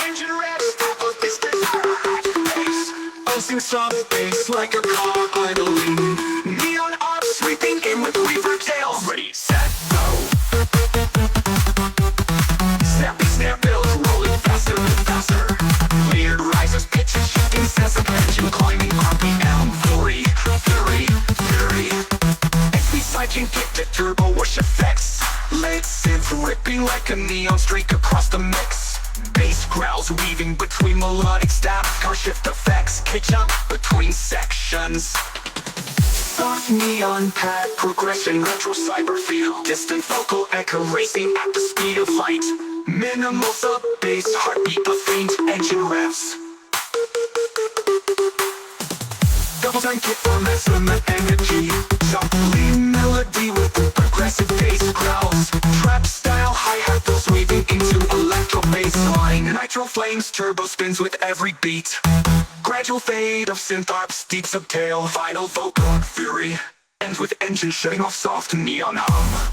Engine revs, purple pistons, bass. Pulsing soft bass like a car idling. Neon arc sweeping in with reverb tails. Ready, set, go. Snappy snare builds, rolling faster and faster. Weird rises, pitches, shifting, incessant engine climbing RPM. Fury, fury, fury. XP sidechain kick to turbo wash effects. Late synth ripping like a neon streak across the mix. Bass growls weaving between melodic stab. Car shift effects catch up between sections. Soft neon pad progression, retro cyber feel. Distant vocal echo racing at the speed of light. Minimal sub bass heartbeat, the faint engine revs. Double time kick for maximum energy. Shuffly melody with progressive bass growls. Trap style hi-hat those weaving into electro bass line. Nitro flames turbo spins with every beat. Gradual fade of synth arps, deep subtail, final vocal fury. Ends with engine shutting off soft neon hum.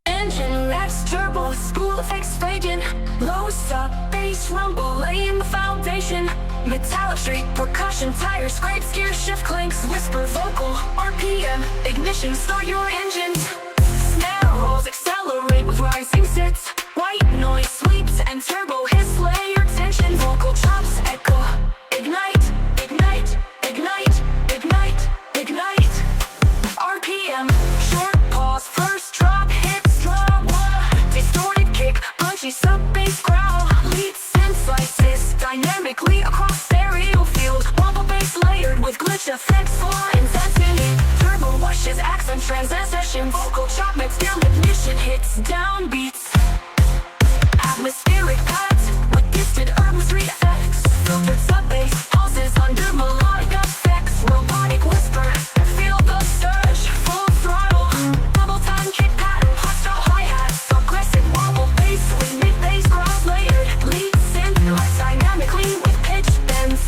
Engine revs, turbo, spool effects fading. Low sub, bass rumble, laying the foundation. Metallic streak, percussion, tire scrapes, gear shift clanks. Whisper vocal, RPM, ignition, start your engines. Snare rolls accelerate with rising sits. White noise sweeps and turbo hiss, layer tension. Vocal chops echo, ignite, ignite, ignite, ignite, ignite. RPM, short pause, first drop, hits drop. Distorted kick, punchy sub bass growl. Lead synth slices dynamically across stereo field. Wobble bass layered with glitch effects for intensity. Turbo washes accent transition. Vocal chop mix down ignition hits downbeats. Atmospheric pads with gifted urban street effects. Filtered sub bass pauses under melodic effects. Robotic whisper, feel the surge, full throttle. Double time kick pattern, hostile hi-hats. Aggressive wobble bass with mid-bass growls layered. Lead synth lights dynamically with pitch bends.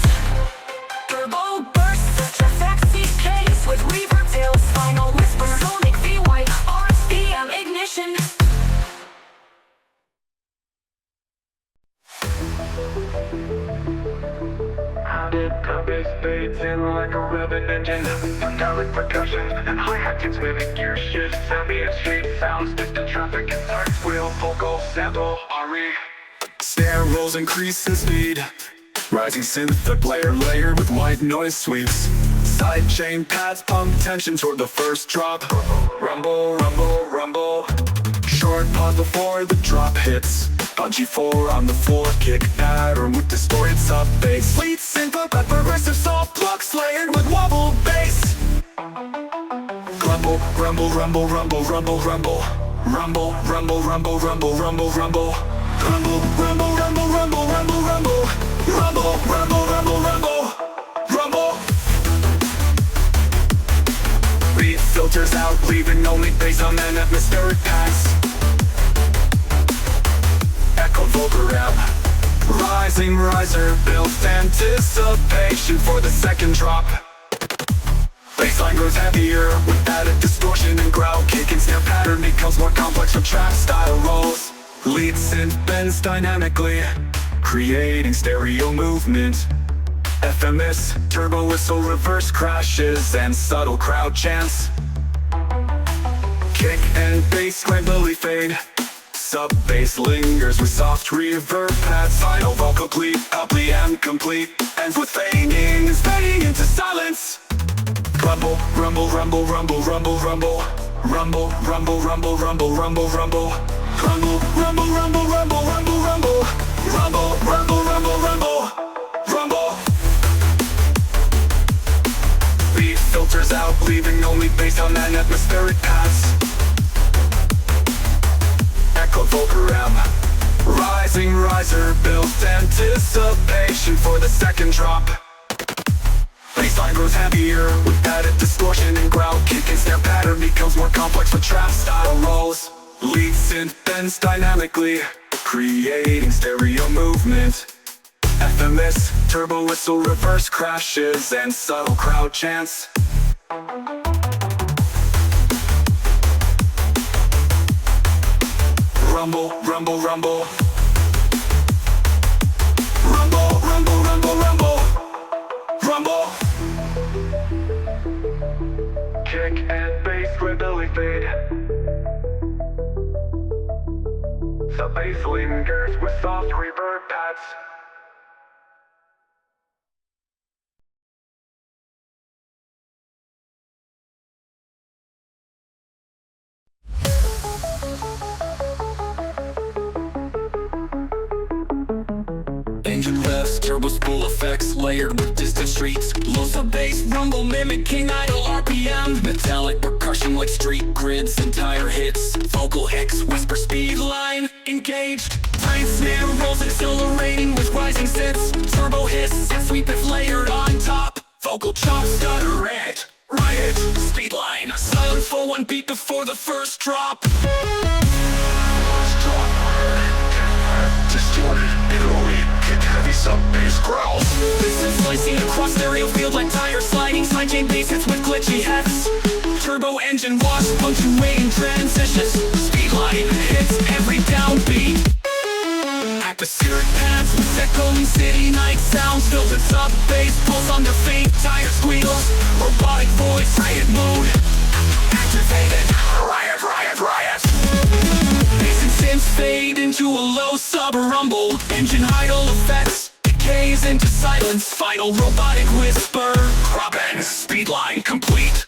Turbo burst, such effects CKs with reverb tails. Final whisper, sonic V-white, RPM ignition. The bass fades in like a revving engine. Metallic percussion and hi-hat hits with gear shifts. Ambient street sounds, distant traffic and parts. Wheel, vocal, sample, RE. Snare rolls increase in speed. Rising synth, the player layered with white noise sweeps. Sidechain pads pump tension toward the first drop. Rumble, rumble, rumble. Short pause before the drop hits. Punchy 4 on the floor, kick pattern with distorted sub bass. Lead synth but progressive soft blocks layered with wobble bass. Grumble, rumble, rumble, rumble, rumble, rumble. Rumble, rumble, rumble, rumble, rumble, rumble. Rumble, rumble, rumble, rumble, rumble, rumble. Rumble, rumble, rumble, rumble, rumble. Beat filters out, leaving only bass on an atmospheric pass. Echo vocal rap. Rising riser builds anticipation for the second drop. Bassline grows heavier with added distortion and growl kick, and snare pattern becomes more complex from trap style rolls. Lead synth bends dynamically, creating stereo movement. FMS, turbo whistle, reverse crashes, and subtle crowd chants. Kick and bass gradually fade. Sub bass lingers with soft reverb pads. Final vocal complete, RPM complete. Ends with fading and fading into silence. Rumble, rumble, rumble, rumble, rumble, rumble. Rumble, rumble, rumble, rumble, rumble, rumble. Rumble, rumble, rumble, rumble, rumble, rumble. Rumble, rumble, rumble, rumble, rumble. Beat filters out, leaving only bass on an atmospheric pass. Echo vocal rap. Rising riser builds anticipation for the second drop. Bassline grows heavier with added distortion and growl kick, and snare pattern becomes more complex with trap style rolls. Lead synth bends dynamically, creating stereo movement. FMS, turbo whistle, reverse crashes, and subtle crowd chants. rumble, rumble, rumble. Rumble, rumble, rumble, rumble. Rumble. Kick and bass rebelly fade. The bass lingers with soft reverb pads. Engine revs, turbo spool effects layered with distant streets. Low sub bass rumble mimicking idle RPM. Metallic percussion like street grids and tire hits. Vocal hicks, whisper speed line engaged. Tight snare rolls accelerating with rising sits. Turbo hiss and sweep if layered on top. Vocal chops stutter it. Riot, speed line. Silent for one beat before the first drop. Distorted, echoey, kick heavy sub-bass growls. This is slicing across stereo field like tire sliding. Sidechain bass hits with glitchy hex. Turbo engine wash, punctuating transitions. Speedline hits every downbeat. Atmospheric paths with echoing city night sounds. Filtered sub-bass pulse under faint tire squeals. Robotic voice, riot mode activated. Riot, riot, riot. Bass and synths fade into a low sub-rumble. Engine idle effects decays into silence. Final robotic whisper. Crop end, speedline complete.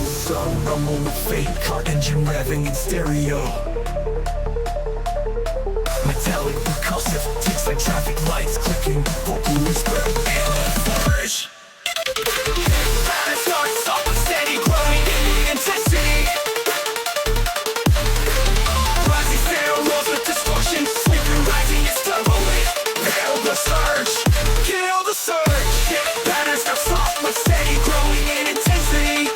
Sub-rumble with fake car engine revving in stereo. Metallic percussive ticks like traffic lights clicking. Vocal whisper and flourish. It starts off with steady growing intensity. Rising stereo rolls with distortion. Sweeping rising its turbo weight. Kill the surge. Kill the surge. Patterns are soft with steady growing in intensity.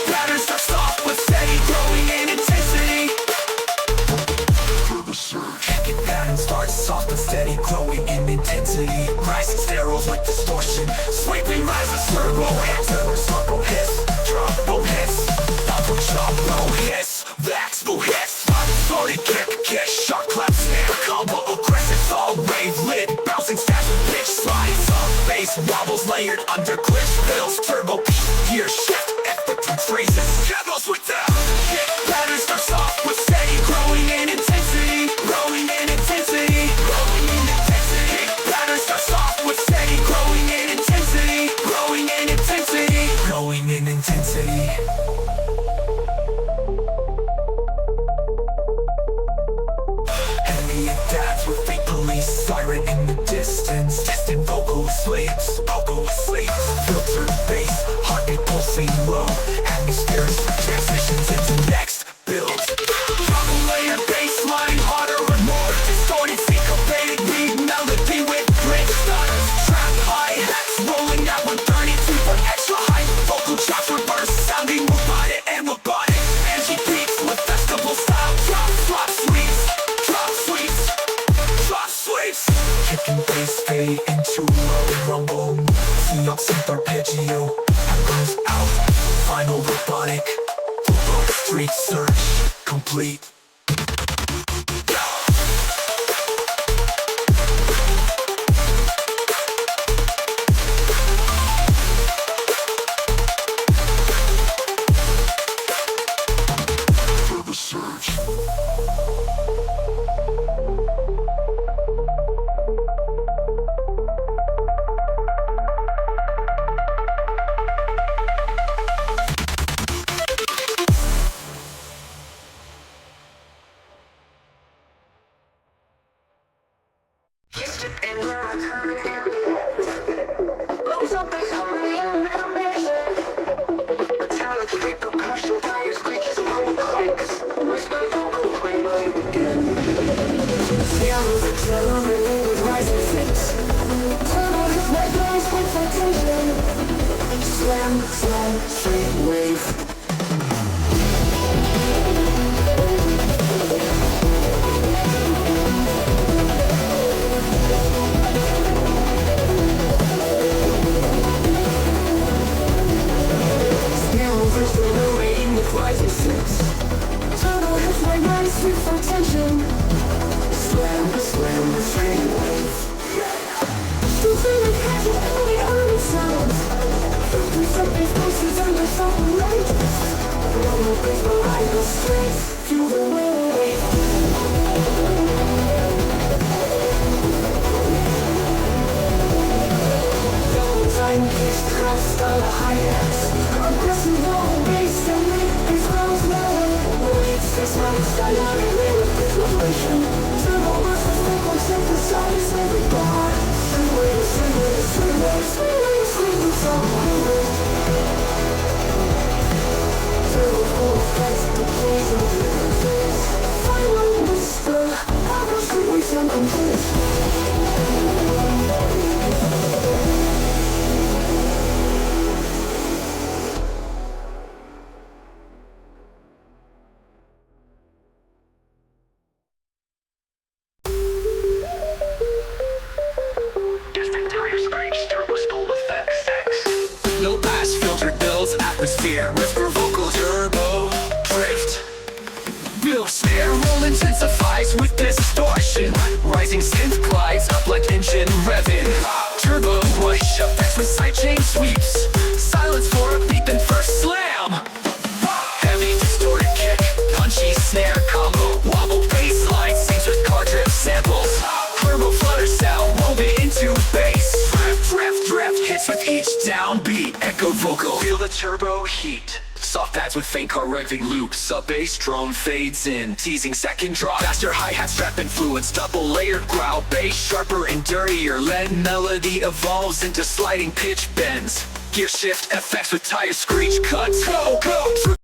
Patterns are soft with steady growing in intensity. Kick pattern starts soft but steady growing in intensity. Rising stereos like distortion. Sweeping rises turbo hits. Turbo hiss. Turbo hiss. Double turbo hiss. Vax hits. Started kick, shot clap, snare combo, aggressive, all wave lit. Bouncing fast with pitch slides. Bass wobbles layered under glitch fills. Turbo gear shift. F phrases. Combos with the kick patterns are soft with steady growing in intensity. Growing in intensity. Growing in intensity. Kick patterns are soft with steady growing in intensity. Growing in intensity. Growing in intensity. Enemy adapts with fake police siren in the distance. Distant vocal slaves, vocal slaves. Filtered bass, heartbeat pulsing low. Atmospheric transitions into next build. Double layer bass line harder and more. Distorted syncopated beat melody with grit stutters. Trap hi-hats rolling out 132 for extra high. Vocal chops reverse sounding robotic and robotic. Angie beats with festival style. Drop sweeps. Drop sweeps. Drop sweeps. Kick and bass fade into low rumble. See up synth arpeggio. Goes out. Final robotic. Street search complete. Further surge. mix. Turbo hits like nice with full tension. Slam, slam, train wave. You feel like catching all the early sounds. We set these pulses and the fucking light. Roller bass behind the straight. Feel the wave. Time keeps thrust on the hi-hats. Aggressive low bass and mid-bass grows lower. Leads 6 months dynamic with vibration. Turbo versus vocal synthesize every bar. Swing song. Turbo full effects, the plays of lyrics. Final whisper, power frequency and complete. No bass filter builds atmosphere. Whisper vocal turbo drift. Build snare roll intensifies with distortion. Rising synth glides up like engine revving. Turbo push effects with sidechain sweeps. Silence for a beat then first slam. Heavy distorted kick, punchy snare combo. Wobble bass line sings with car drift samples. Turbo flutter sound woven into bass. Drift hits with each downbeat. Echo vocal, feel the turbo heat. Soft pads with faint car revving loops. Sub bass drone fades in, teasing second drop. Faster hi-hat strap influence, double layered growl. Bass sharper and dirtier. Lead melody evolves into sliding pitch bends. Gear shift effects with tire screech cuts. Go, go!